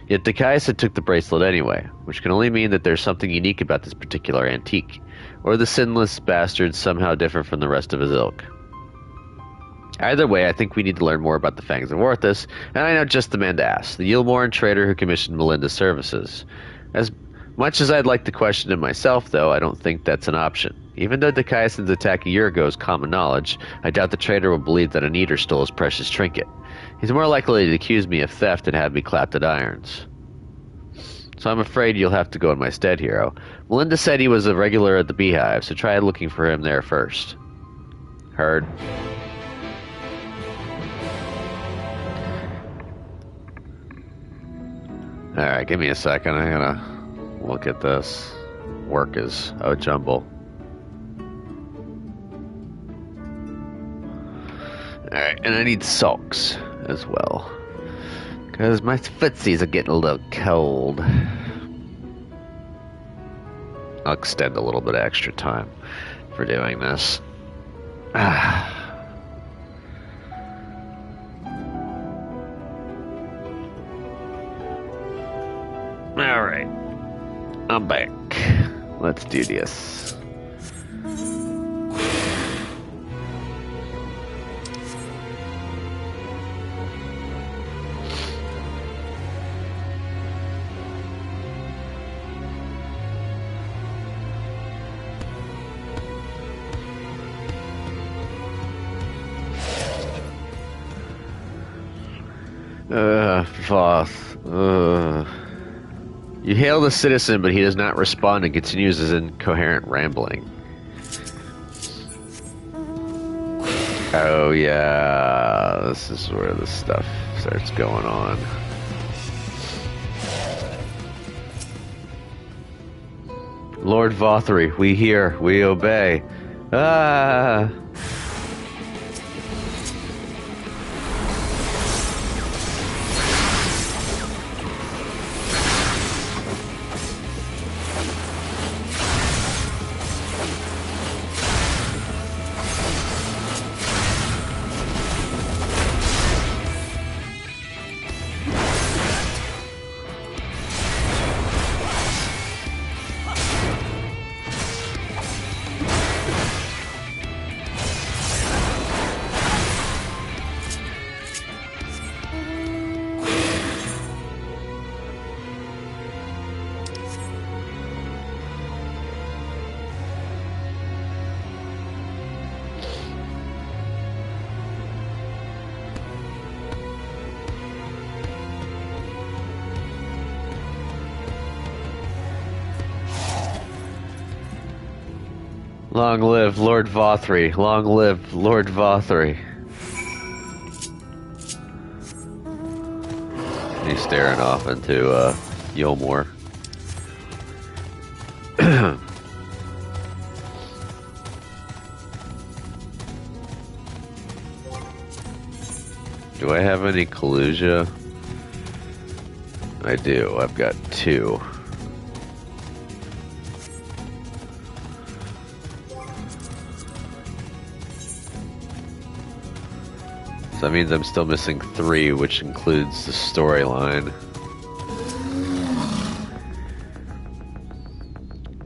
Yet Dicaiason took the bracelet anyway, which can only mean that there's something unique about this particular antique, or the sinless bastard somehow different from the rest of his ilk. Either way, I think we need to learn more about the Fangs of Orthus, and I know just the man to ask, the Yulmoran trader who commissioned Melinda's services. As much as I'd like to question him myself, though, I don't think that's an option. Even though Dicaiason's attack a year ago is common knowledge, I doubt the trader will believe that an eater stole his precious trinket. He's more likely to accuse me of theft and have me clapped at irons. So I'm afraid you'll have to go in my stead, hero. Melinda said he was a regular at the Beehive, so try looking for him there first. Heard. Alright, give me a second. I'm gonna look at this. Work is a jumble. Alright, and I need socks as well. Because my footsies are getting a little cold. I'll extend a little bit of extra time for doing this. Alright. I'm back. Let's do this. Voth. You hail the citizen, but he does not respond and continues his incoherent rambling. Oh yeah, this is where the stuff starts going on. Lord Vothery, we hear, we obey. Ah! Long live Lord Vothery. Long live Lord Vothery. He's staring off into Yulmore. Do I have any Kalusia? I do. I've got 2. That means I'm still missing 3, which includes the storyline.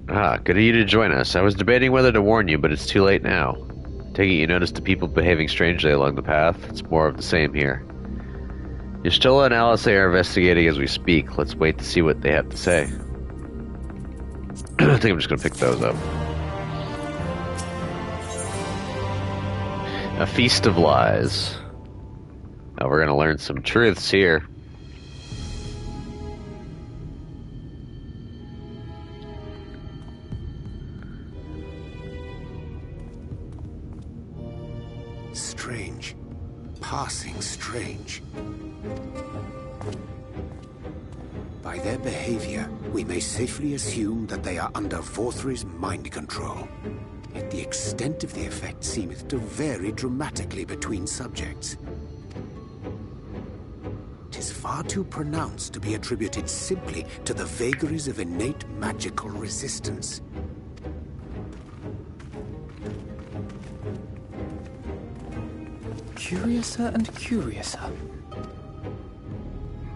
Ah, good of you to join us. I was debating whether to warn you, but it's too late now. Take it you noticed the people behaving strangely along the path. It's more of the same here. Yashtola and Alice are investigating as we speak. Let's wait to see what they have to say. I think I'm just going to pick those up. A Feast of Lies. Now we're going to learn some truths here. Strange. Passing strange. By their behavior, we may safely assume that they are under Vothery's mind control. Yet the extent of the effect seemeth to vary dramatically between subjects. Is far too pronounced to be attributed simply to the vagaries of innate magical resistance. Curiouser and curiouser.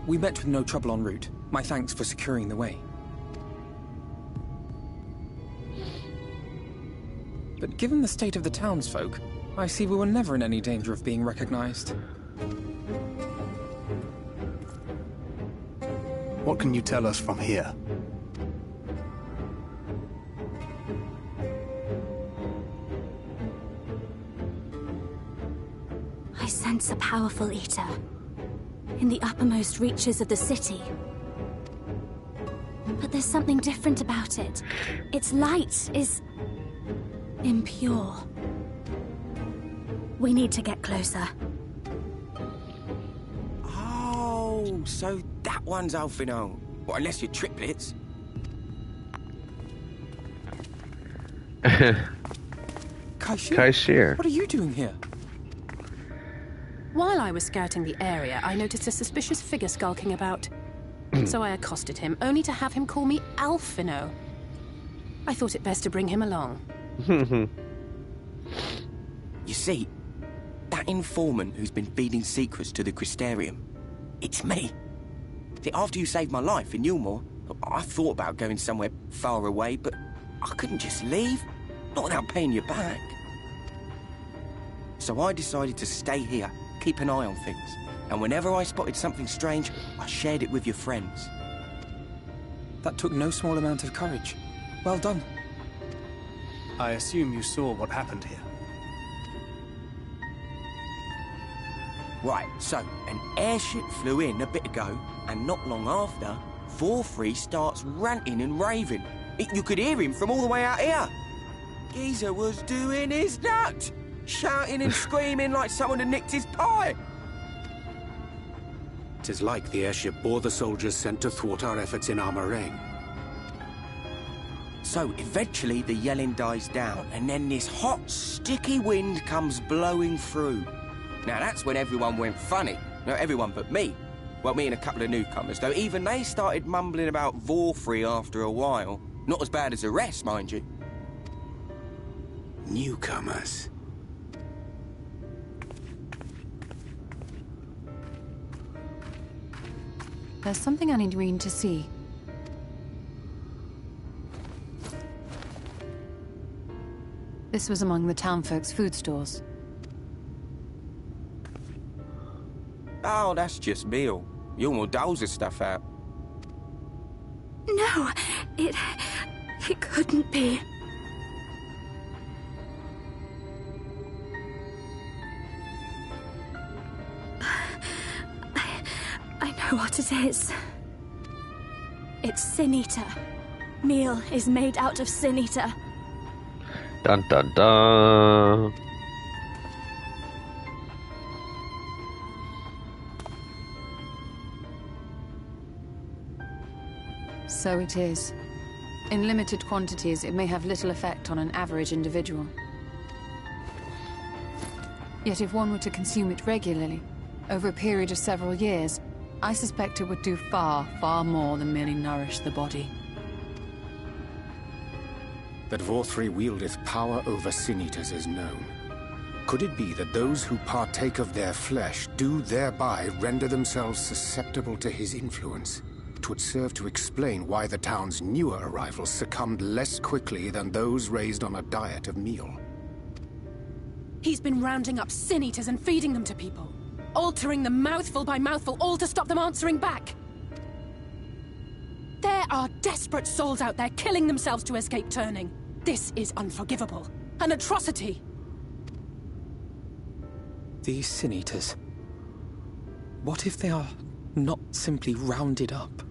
We met with no trouble en route. My thanks for securing the way. But given the state of the townsfolk, I see we were never in any danger of being recognized. What can you tell us from here? I sense a powerful eater in the uppermost reaches of the city. But there's something different about it. Its light is impure. We need to get closer. Oh, so that one's Alphino. Well, unless you're triplets. Kaishir, what are you doing here? While I was scouting the area, I noticed a suspicious figure skulking about. So I accosted him, only to have him call me Alphino. I thought it best to bring him along. You see, that informant who's been feeding secrets to the Crystarium, it's me. See, after you saved my life in Yulmore, I thought about going somewhere far away, but I couldn't just leave, not without paying you back. So I decided to stay here, keep an eye on things. And whenever I spotted something strange, I shared it with your friends. That took no small amount of courage. Well done. I assume you saw what happened here. Right, so an airship flew in a bit ago, and not long after, Vorfrey starts ranting and raving. You could hear him from all the way out here. Geezer was doing his nut, shouting and screaming like someone had nicked his pie. 'Tis like the airship bore the soldiers sent to thwart our efforts in Armoraine. So eventually the yelling dies down, and then this hot, sticky wind comes blowing through. Now that's when everyone went funny. No, everyone but me. Well, me and a couple of newcomers, though even they started mumbling about Vorfrey after a while. Not as bad as the rest, mind you. Newcomers? There's something I need Reen to see. This was among the townfolk's food stores. Oh, that's just meal. Yulmore doles his stuff out. No, it couldn't be. I know what it is. It's Sin Eater. Meal is made out of Sin Eater. Dun dun dun. So it is. In limited quantities, it may have little effect on an average individual. Yet if one were to consume it regularly, over a period of several years, I suspect it would do far, far more than merely nourish the body. That Vorfrey wieldeth power over Sin-Eaters is known. Could it be that those who partake of their flesh do thereby render themselves susceptible to his influence? It would serve to explain why the town's newer arrivals succumbed less quickly than those raised on a diet of meal. He's been rounding up Sin-Eaters and feeding them to people. Altering them mouthful by mouthful, all to stop them answering back. There are desperate souls out there killing themselves to escape turning. This is unforgivable. An atrocity. These Sin-Eaters. What if they are not simply rounded up?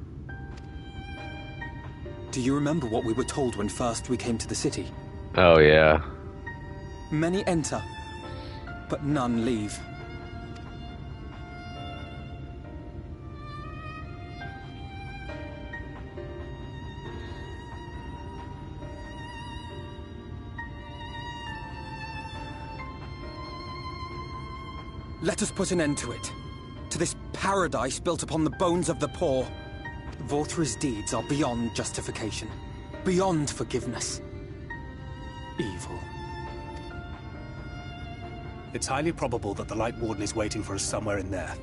Do you remember what we were told when first we came to the city? Oh, yeah. Many enter, but none leave. Let us put an end to it. To this paradise built upon the bones of the poor. Vorfrey's deeds are beyond justification. Beyond forgiveness. Evil. It's highly probable that the Light Warden is waiting for us somewhere in there,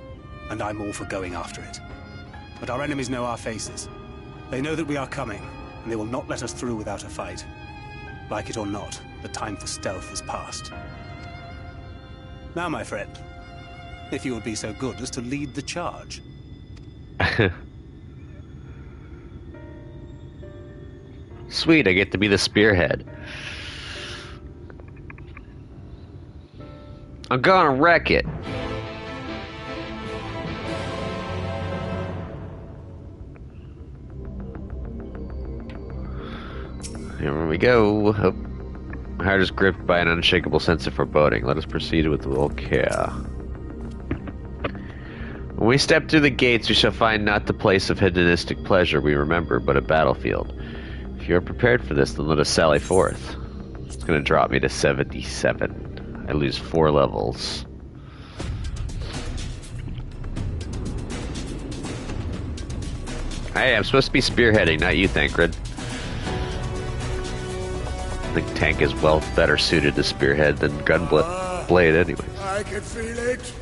and I'm all for going after it. But our enemies know our faces. They know that we are coming, and they will not let us through without a fight. Like it or not, the time for stealth has passed. Now, my friend, if you would be so good as to lead the charge. Sweet, I get to be the spearhead. I'm gonna wreck it. Here we go. Oh. My heart is gripped by an unshakable sense of foreboding. Let us proceed with little care. When we step through the gates, we shall find not the place of hedonistic pleasure we remember, but a battlefield. If you are prepared for this, then let us sally forth. It's going to drop me to 77. I lose 4 levels. Hey, I'm supposed to be spearheading, not you, Thancred. I think Tank is better suited to spearhead than Gunblade anyways. I can feel it.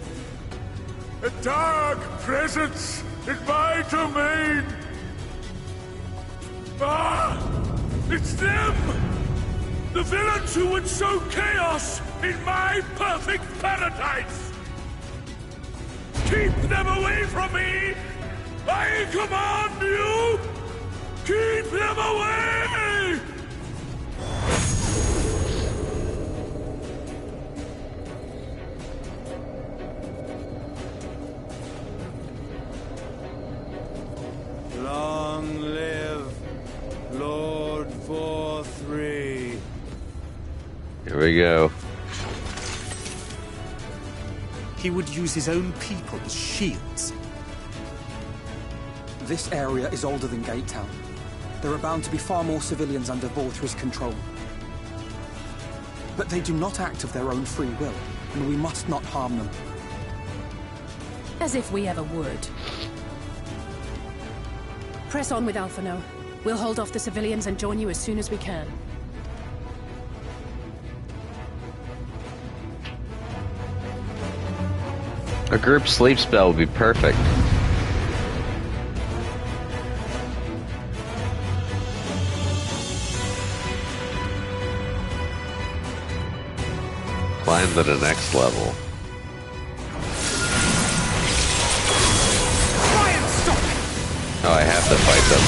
A dark presence in my domain. Ah! It's them! The villains who would sow chaos in my perfect paradise! Keep them away from me! I command you! Keep them away! Long live Lord 4-3. Here we go. He would use his own people as shields. This area is older than Gate Town. There are bound to be far more civilians under Vorthra's control. But they do not act of their own free will, and we must not harm them. As if we ever would. Press on with Alphano. We'll hold off the civilians and join you as soon as we can. A group sleep spell would be perfect. Climb to the next level. Oh, I have to fight them.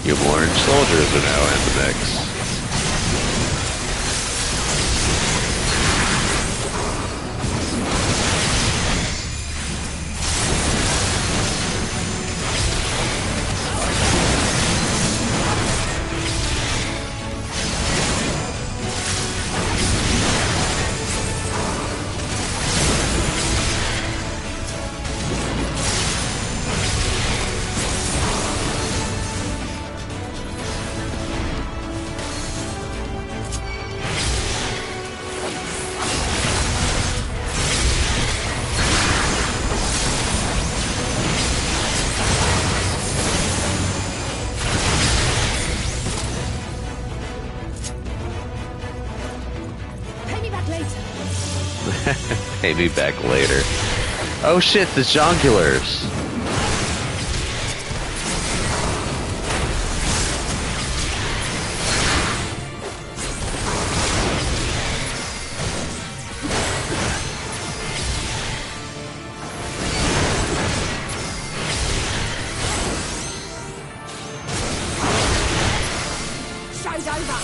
Your orange soldiers are now in the mix. Pay me back later. Oh shit, the jongleurs. Show's over.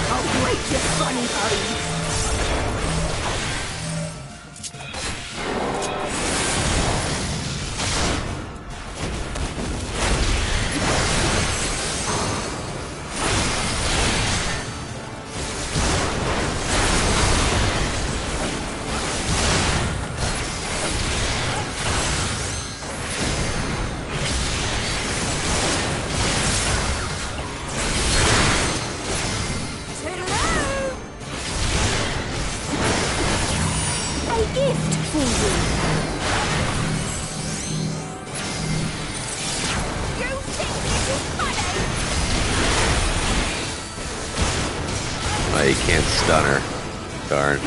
I'll break your funny bones. stunner. Darn.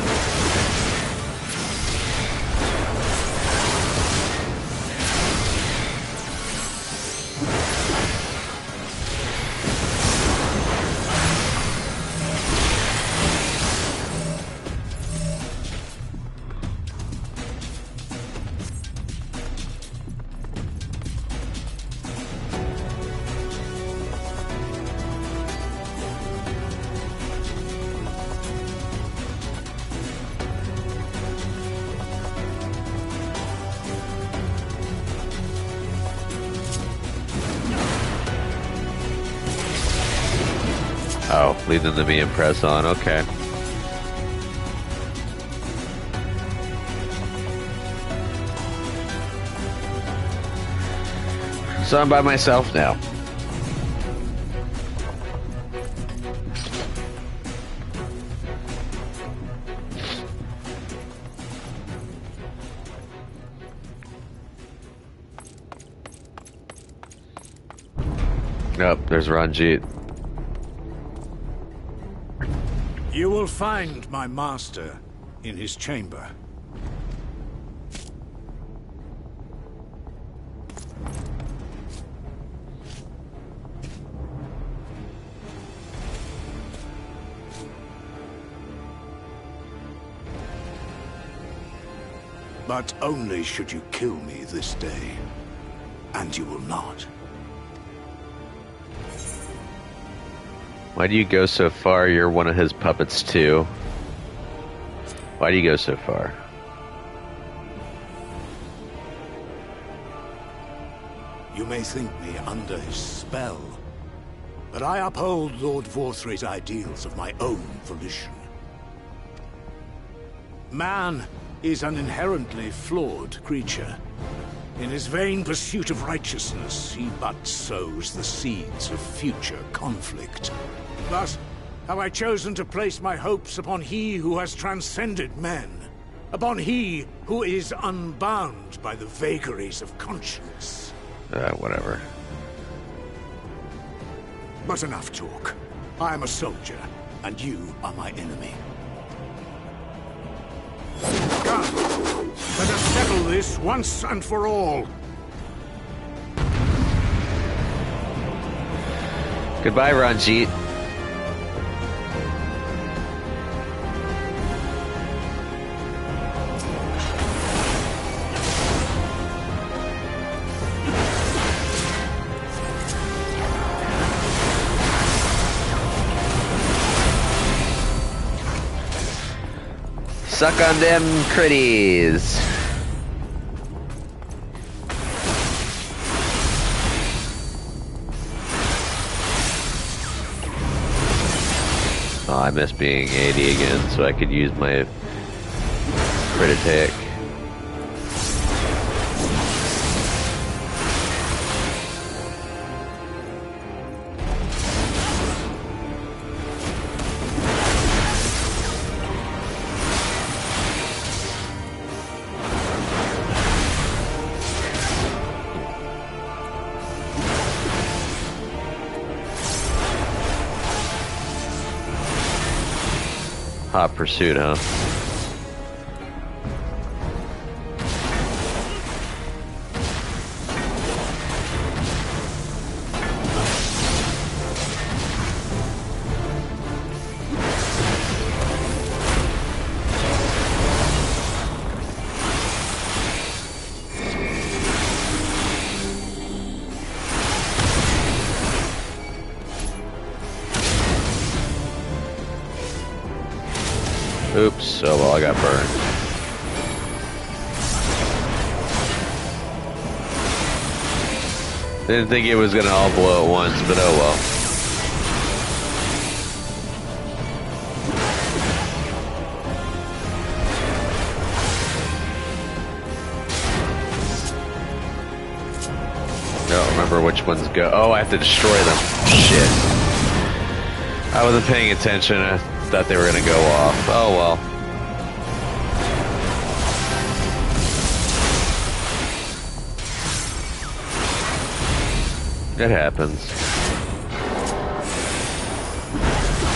Oh, leave them to me and press on. Okay. So I'm by myself now. Nope, there's Ranjit. You will find my master in his chamber. But only should you kill me this day. And you will not. Why do you go so far? You're one of his puppets too. Why do you go so far? You may think me under his spell, but I uphold Lord Vorthry's ideals of my own volition. Man is an inherently flawed creature. In his vain pursuit of righteousness, he but sows the seeds of future conflict. Thus, have I chosen to place my hopes upon he who has transcended men, upon he who is unbound by the vagaries of conscience. Whatever. But enough talk. I am a soldier, and you are my enemy. Come, let us settle this once and for all. Goodbye, Ranjit. Suck on them critties. Oh, I miss being 80 again, so I could use my crit attack. Hot pursuit, huh? Oops, oh well, I got burned. Didn't think it was gonna all blow at once, but oh well. Don't remember which ones go. Oh, I have to destroy them. Shit. I wasn't paying attention. I thought they were gonna go off. Oh well. It happens.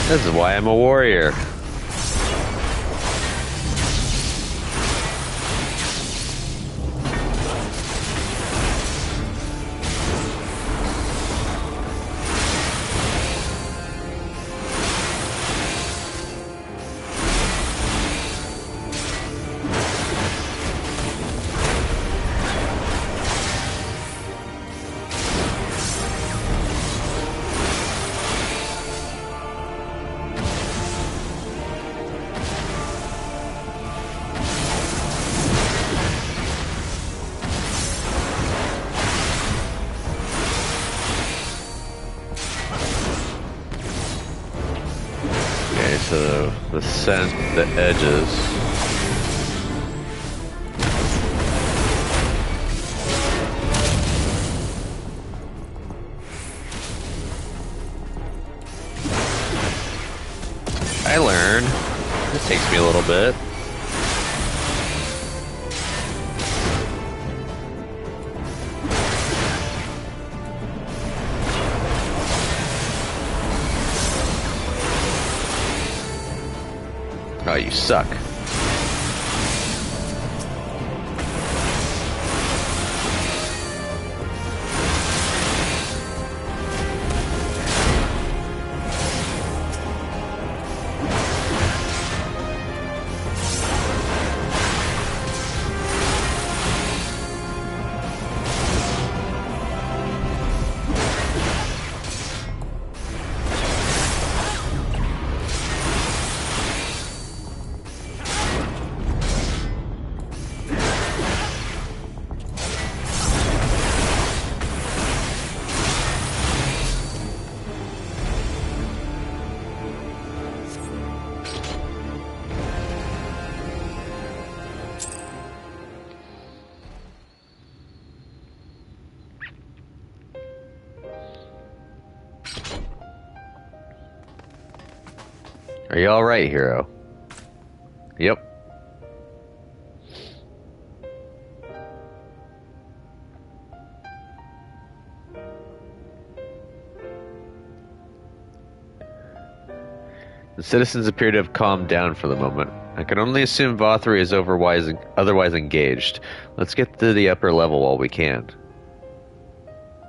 This is why I'm a warrior. scent the edges. I learn. This takes me a little bit. Oh, you suck. Are you alright, hero? Yep. The citizens appear to have calmed down for the moment. I can only assume Vothri is otherwise engaged. Let's get to the upper level while we can.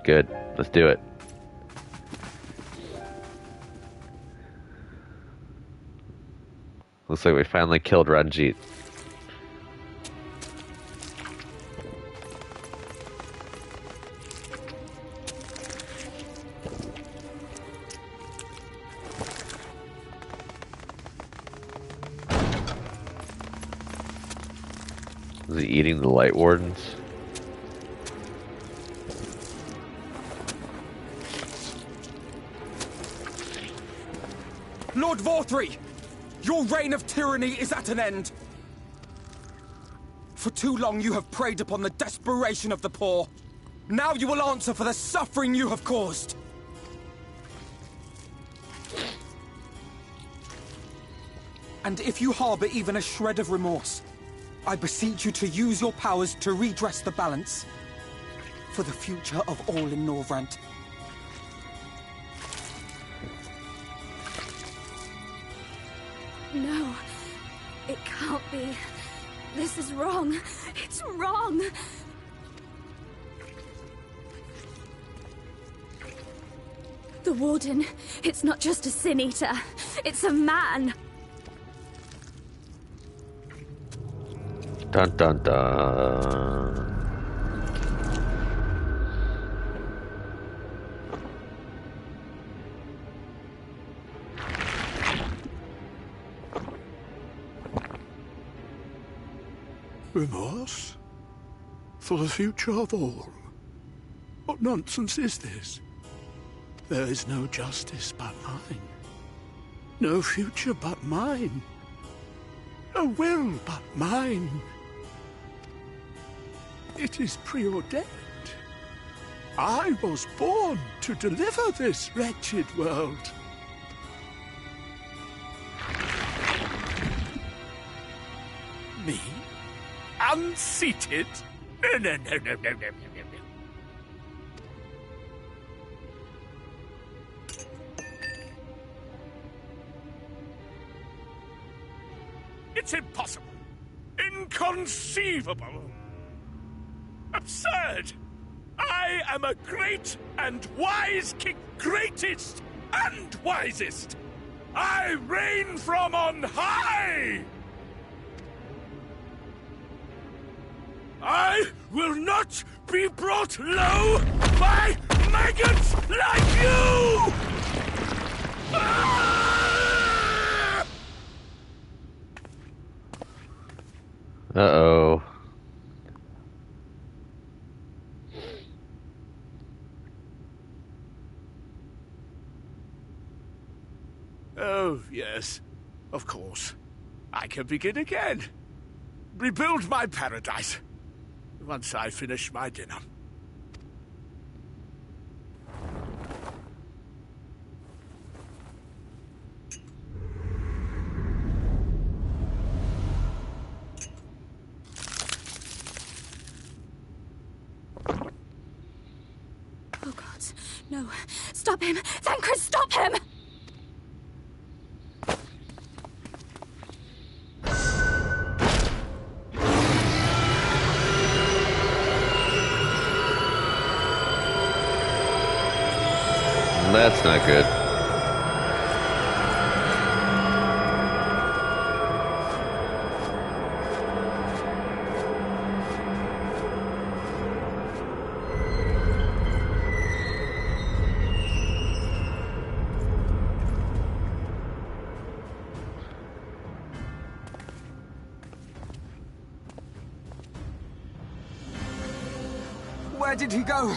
Good. Let's do it. Looks like we finally killed Ranjit. Is he eating the Light Wardens? Lord Vothri! Your reign of tyranny is at an end. For too long you have preyed upon the desperation of the poor. Now you will answer for the suffering you have caused. And if you harbor even a shred of remorse, I beseech you to use your powers to redress the balance for the future of all in Norvrant. No, it can't be. This is wrong. It's wrong. The Warden, it's not just a Sin Eater. It's a man. Dun dun dun. Remorse? For the future of all? What nonsense is this? There is no justice but mine. No future but mine. No will but mine. It is preordained. I was born to deliver this wretched world. Me? Unseated? No. It's impossible. Inconceivable. Absurd. I am a great and wise king. Greatest and wisest. I reign from on high. I will not be brought low by maggots like you! Ah! Uh-oh. Oh, yes, of course. I can begin again. Rebuild my paradise. Once I finish my dinner. Oh God, no. Stop him! Thancred, stop him! That's not good. Where did he go?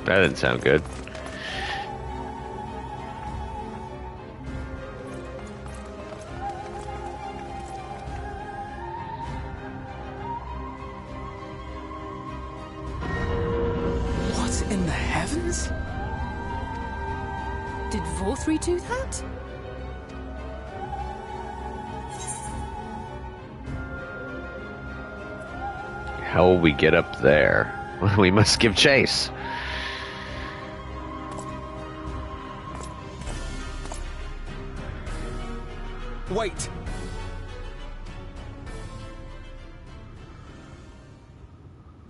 That didn't sound good. What in the heavens? Did Vorthri do that? How will we get up there? We must give chase. Wait!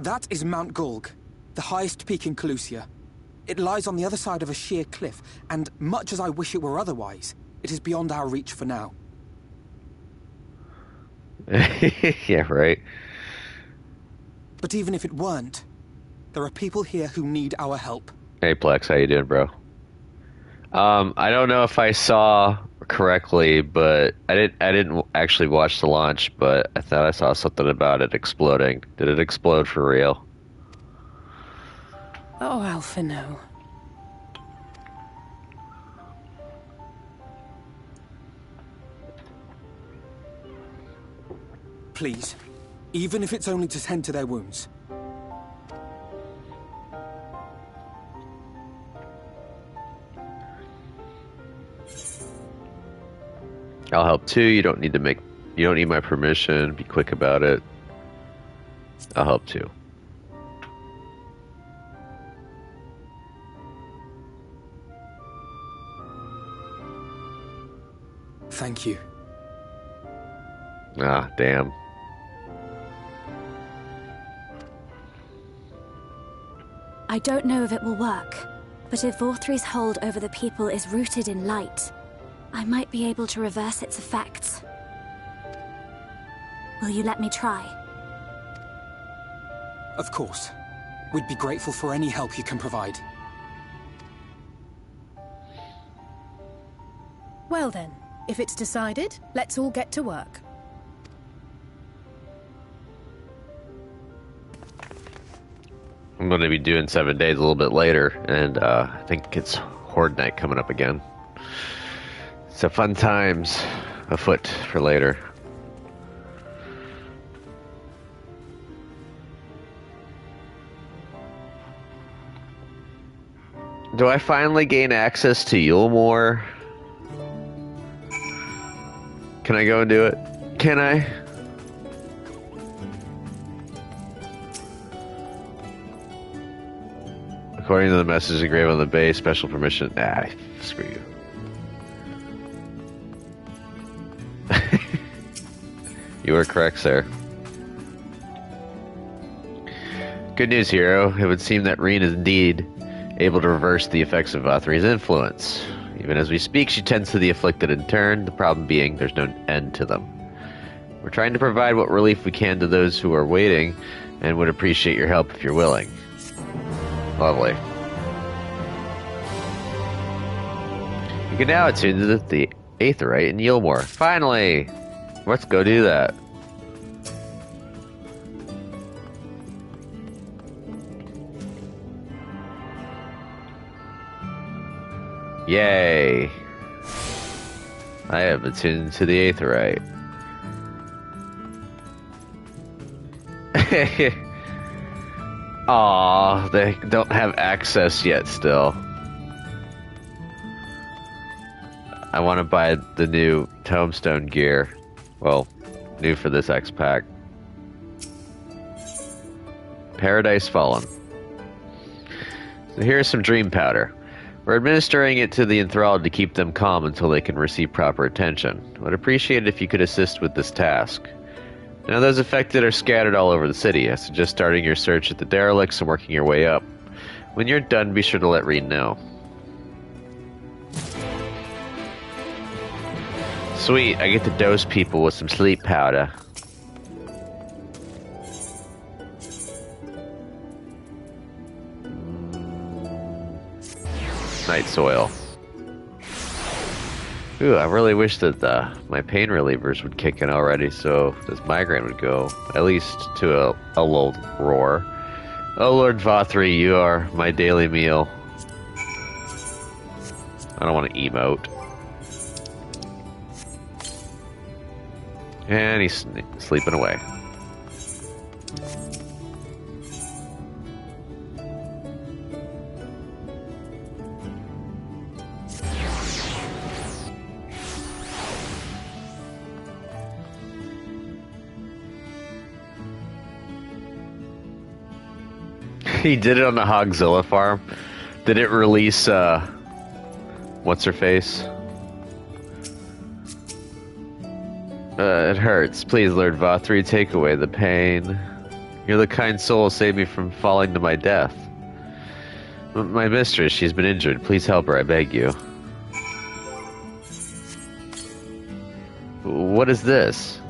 That is Mount Gulg, the highest peak in Calusia. It lies on the other side of a sheer cliff, and much as I wish it were otherwise, it is beyond our reach for now. Yeah, right. But even if it weren't, there are people here who need our help. Hey Plex, how you doing, bro? I don't know if I saw correctly, but I didn't actually watch the launch, but I thought I saw something about it exploding. Did it explode for real? Oh, Alpha, no. Please, even if it's only to tend to their wounds. I'll help too. You don't need my permission. Be quick about it. I'll help too. Thank you. Ah, damn. I don't know if it will work, but if Vorthri's hold over the people is rooted in light, I might be able to reverse its effects. Will you let me try? Of course. We'd be grateful for any help you can provide. Well then, if it's decided, let's all get to work. I'm going to be doing 7 days a little bit later, and I think it's Horde Night coming up again. So fun times afoot for later. Do I finally gain access to Yulmore? Can I go and do it? Can I? According to the message engraved on the base, special permission. Ah, screw you. You were correct, sir. Good news, hero. It would seem that Reen is indeed able to reverse the effects of Vorthri's influence. Even as we speak, she tends to the afflicted in turn, the problem being there's no end to them. We're trying to provide what relief we can to those who are waiting, and would appreciate your help if you're willing. Lovely. You can now attune to the Aetheryte in Yilmore. Finally! Let's go do that. Yay! I have attuned to the Aetheryte. Aw, they don't have access yet still. I want to buy the new Tombstone gear. Well, new for this X-Pack. Paradise Fallen. So here's some dream powder. We're administering it to the enthralled to keep them calm until they can receive proper attention. I'd appreciate it if you could assist with this task. Now those affected are scattered all over the city. I suggest starting your search at the derelicts and working your way up. When you're done, be sure to let Reed know. Sweet, I get to dose people with some sleep powder. Night soil. Ooh, I really wish that my pain relievers would kick in already, so this migraine would go at least to a low roar. Oh Lord Vothri, you are my daily meal. I don't want to emote. And he's sleeping away. He did it on the Hogzilla farm. Did it release, what's her face? It hurts. Please, Lord Vothri, take away the pain. You're the kind soul who saved me from falling to my death. My mistress, she's been injured. Please help her, I beg you. What is this?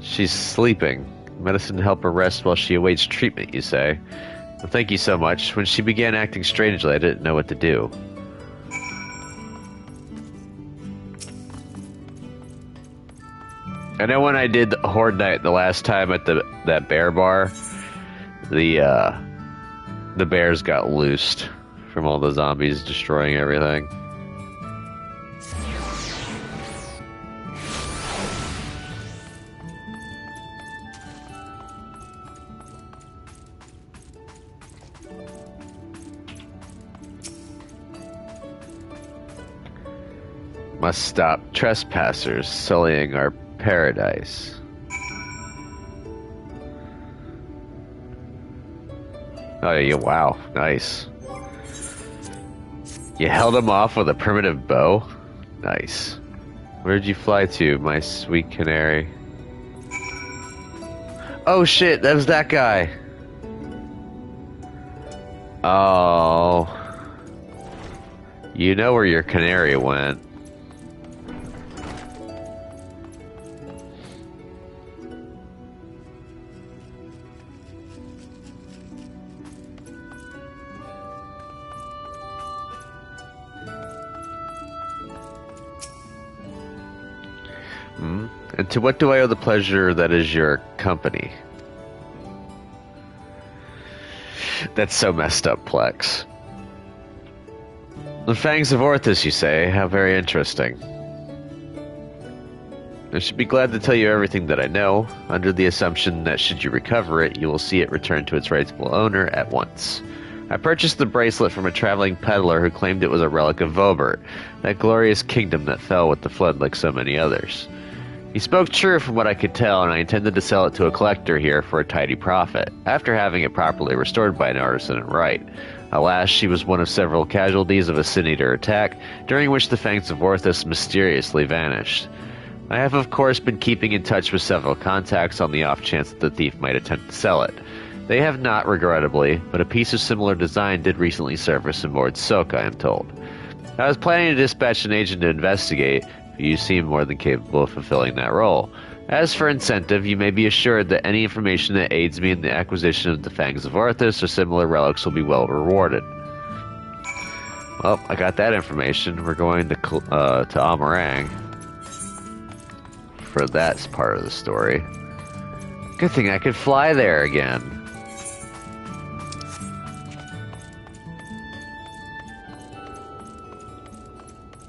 She's sleeping. Medicine to help her rest while she awaits treatment, you say? Well, thank you so much. When she began acting strangely, I didn't know what to do. I know when I did Horde Night the last time at that bear bar, the bears got loosed from all the zombies destroying everything. Must stop trespassers sullying our paradise. Oh yeah, wow, nice. You held him off with a primitive bow? Nice. Where'd you fly to, my sweet canary? Oh shit, that was that guy. Oh. You know where your canary went. And to what do I owe the pleasure that is your company? That's so messed up, Plex. The Fangs of Orthus, you say? How very interesting. I should be glad to tell you everything that I know, under the assumption that should you recover it, you will see it return to its rightful owner at once. I purchased the bracelet from a traveling peddler who claimed it was a relic of Vobert, that glorious kingdom that fell with the flood like so many others. He spoke true from what I could tell, and I intended to sell it to a collector here for a tidy profit, after having it properly restored by an artisan in right. Alas, she was one of several casualties of a Sin-Eater attack, during which the Fangs of Orthus mysteriously vanished. I have of course been keeping in touch with several contacts on the off chance that the thief might attempt to sell it. They have not, regrettably, but a piece of similar design did recently surface aboard Soka, I am told. I was planning to dispatch an agent to investigate, but you seem more than capable of fulfilling that role. As for incentive, you may be assured that any information that aids me in the acquisition of the Fangs of Orthus or similar relics will be well rewarded. Well, I got that information. We're going to Amarang for that part of the story. Good thing I could fly there again.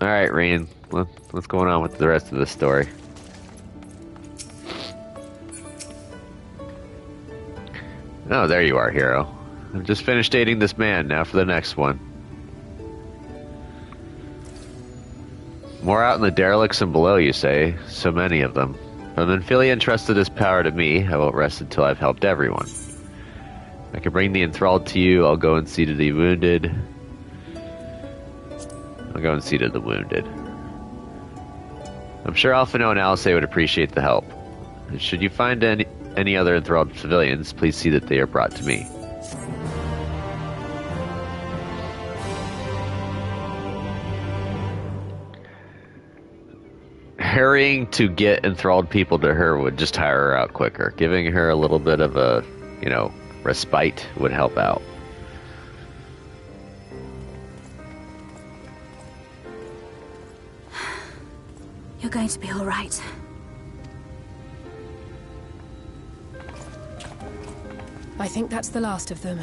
Alright, Reen. What's going on with the rest of the story? Oh, there you are, hero. I've just finished dating this man, now for the next one. More out in the derelicts and below, you say? So many of them. But when Philly entrusted his power to me, I won't rest until I've helped everyone. I can bring the enthralled to you, I'll go and see to the wounded. I'll go and see to the wounded. I'm sure Alphino and Alice would appreciate the help. And should you find any other enthralled civilians, please see that they are brought to me. Hurrying to get enthralled people to her would just tire her out quicker. Giving her a little bit of a, respite would help out. You're going to be all right. I think that's the last of them.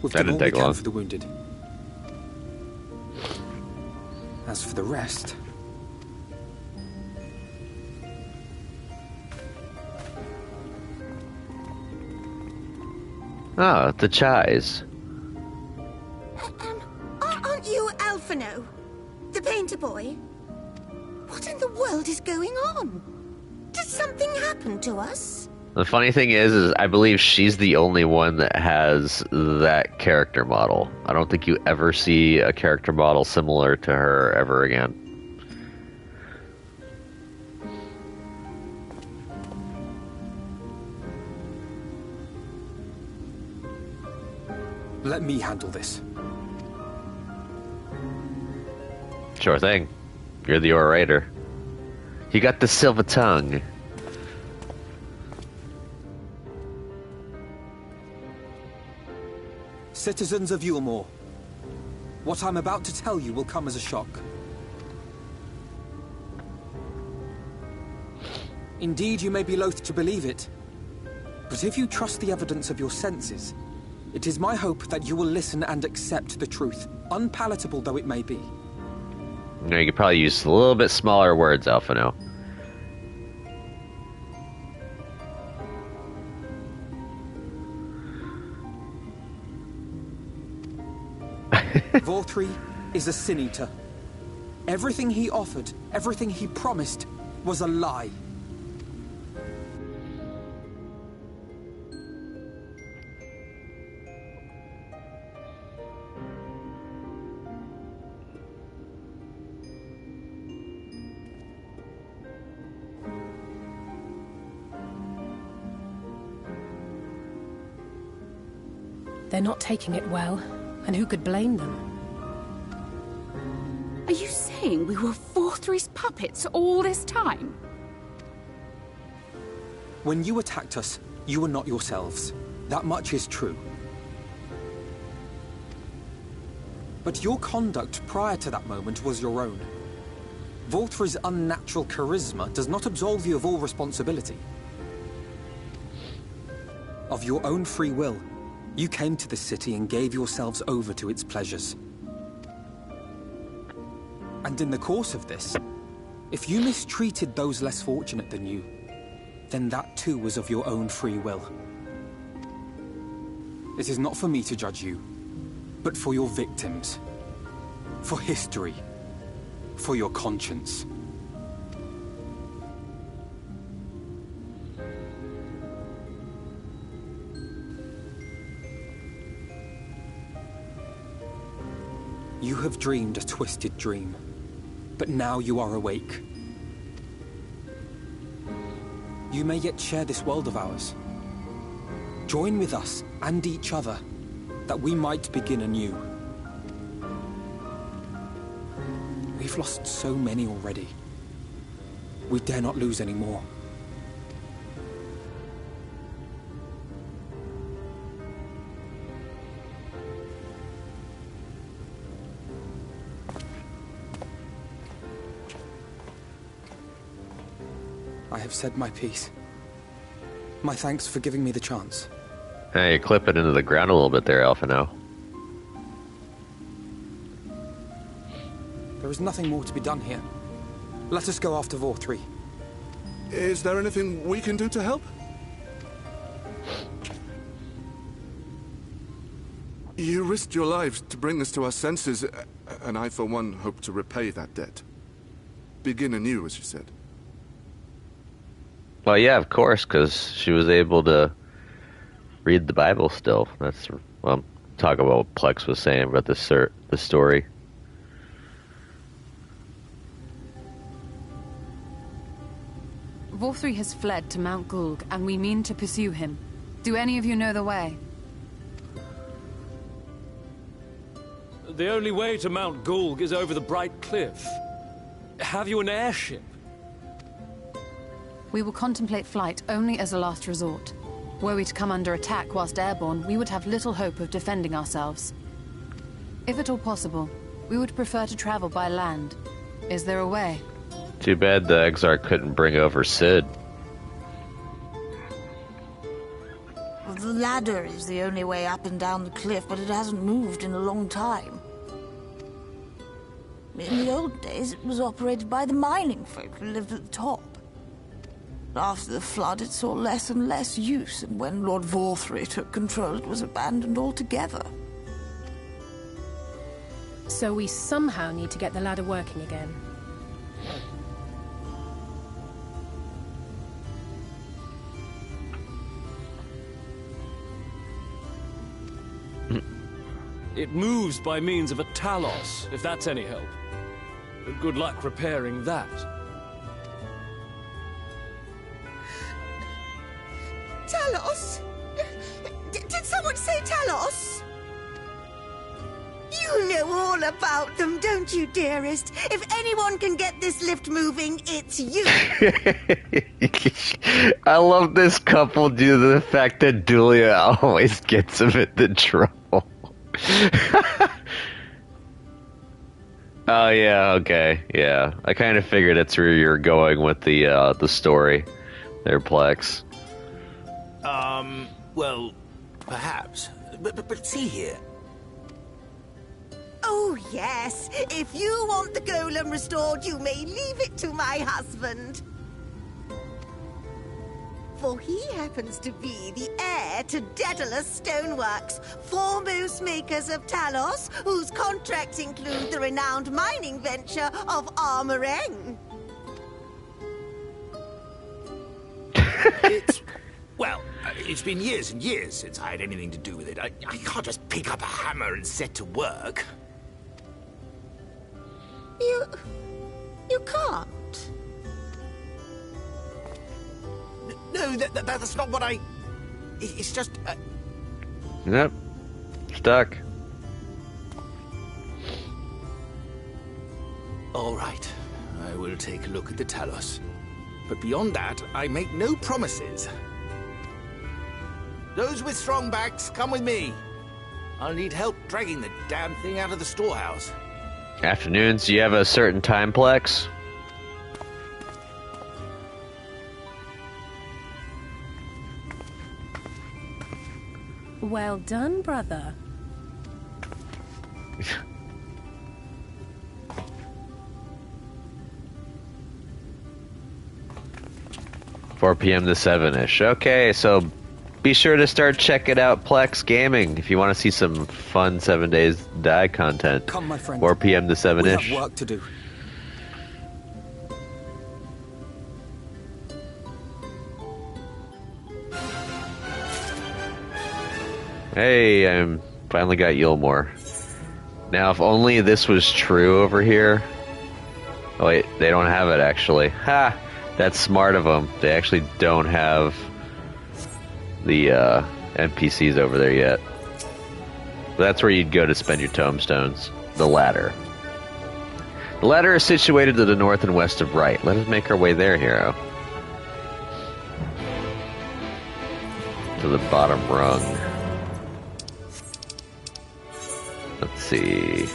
We've That done all didn't take we can long. for the wounded. As for the rest... Ah, the Chais. Aren't you Alphino? The painter boy? What in the world is going on? Did something happen to us? The funny thing is I believe she's the only one that has that character model. I don't think you ever see a character model similar to her ever again. Let me handle this. Sure thing. You're the orator. You got the silver tongue. Citizens of Yulmore, what I'm about to tell you will come as a shock. Indeed, you may be loath to believe it, but if you trust the evidence of your senses, it is my hope that you will listen and accept the truth, unpalatable though it may be. You could probably use a little bit smaller words, Alphino. Vorthree is a sin eater. Everything he offered, everything he promised, was a lie. They're not taking it well, and who could blame them? Are you saying we were Vorthree's puppets all this time? When you attacked us, you were not yourselves. That much is true. But your conduct prior to that moment was your own. Vorthree's unnatural charisma does not absolve you of all responsibility. Of your own free will, you came to this city and gave yourselves over to its pleasures. And in the course of this, if you mistreated those less fortunate than you, then that too was of your own free will. It is not for me to judge you, but for your victims, for history, for your conscience. You have dreamed a twisted dream, but now you are awake. You may yet share this world of ours. Join with us and each other, that we might begin anew. We've lost so many already. We dare not lose any more. I have said my piece. My thanks for giving me the chance. Hey, you clip it into the ground a little bit there, Alphino. There is nothing more to be done here. Let us go after Vor3. Is there anything we can do to help? You risked your lives to bring us to our senses, and I, for one, hope to repay that debt. Begin anew, as you said. Well, yeah, of course, because she was able to read the Bible still. That's, well, talk about what Plex was saying about the story. Vor3 has fled to Mount Gulg, and we mean to pursue him. Do any of you know the way? The only way to Mount Gulg is over the Bright Cliff. Have you an airship? We will contemplate flight only as a last resort. Were we to come under attack whilst airborne, we would have little hope of defending ourselves. If at all possible, we would prefer to travel by land. Is there a way? Too bad the Exarch couldn't bring over Sid. Well, the ladder is the only way up and down the cliff, but it hasn't moved in a long time. In the old days, it was operated by the mining folk who lived at the top. After the flood, it saw less and less use, and when Lord Vor3 took control, it was abandoned altogether. So we somehow need to get the ladder working again. It moves by means of a Talos, if that's any help. Good luck repairing that. Talos? Did someone say Talos? You know all about them, don't you, dearest? If anyone can get this lift moving, it's you. I love this couple due to the fact that Julia always gets him into trouble. Oh yeah, okay, yeah. I kind of figured that's where you're going with the story there, Plex. Well, perhaps. But see here. Oh, yes. If you want the golem restored, you may leave it to my husband. For he happens to be the heir to Daedalus Stoneworks, foremost makers of Talos, whose contracts include the renowned mining venture of Armoreng. Well, it's been years and years since I had anything to do with it. I can't just pick up a hammer and set to work. You can't. No, that's not what I... It's just... Yep. Stuck. All right. I will take a look at the Talos. But beyond that, I make no promises. Those with strong backs, come with me. I'll need help dragging the damn thing out of the storehouse. Afternoons, do you have a certain time, Plex? Well done, brother. 4 p.m. to 7-ish. Okay, so be sure to start checking out Plex Gaming if you want to see some fun 7 Days Die content. Come, my friend. 4 p.m. to 7-ish. We have work to do. Hey, I finally got Yulmore. Now, if only this was true over here. Oh wait, they don't have it actually. Ha! That's smart of them. They actually don't have the NPCs over there yet. But that's where you'd go to spend your tombstones. The ladder. The ladder is situated to the north and west of Right. Let us make our way there, hero. To the bottom rung. Let's see.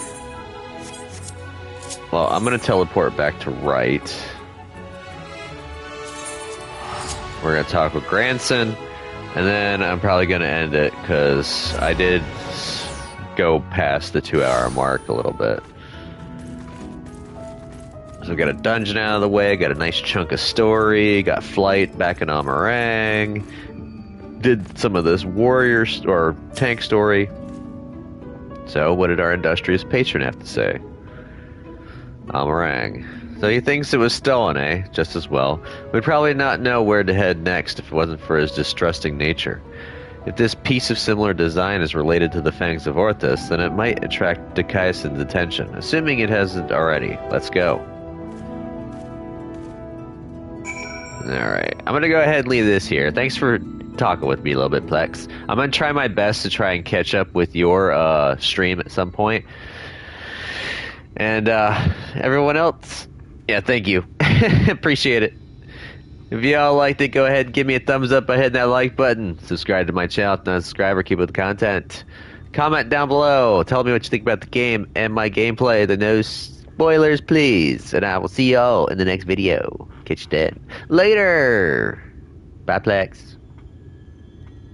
Well, I'm gonna teleport back to Right. We're gonna talk with Granson, and then I'm probably gonna end it because I did go past the 2-hour mark a little bit. So we got a dungeon out of the way, got a nice chunk of story, got flight back in Amarang, did some of this warrior or tank story. So what did our industrious patron have to say? Amarang. So he thinks it was stolen, eh? Just as well. We'd probably not know where to head next if it wasn't for his distrusting nature. If this piece of similar design is related to the Fangs of Orthus, then it might attract Dikaisen's attention, assuming it hasn't already. Let's go. Alright, I'm gonna go ahead and leave this here. Thanks for talking with me a little bit, Plex. I'm gonna try my best to try and catch up with your stream at some point. And everyone else, yeah, thank you. Appreciate it. If y'all liked it, go ahead and give me a thumbs up by hitting that like button. Subscribe to my channel if not a subscriber. Keep up with the content. Comment down below. Tell me what you think about the game and my gameplay. The no spoilers, please. And I will see y'all in the next video. Catch you then. Later. Bye, Plex.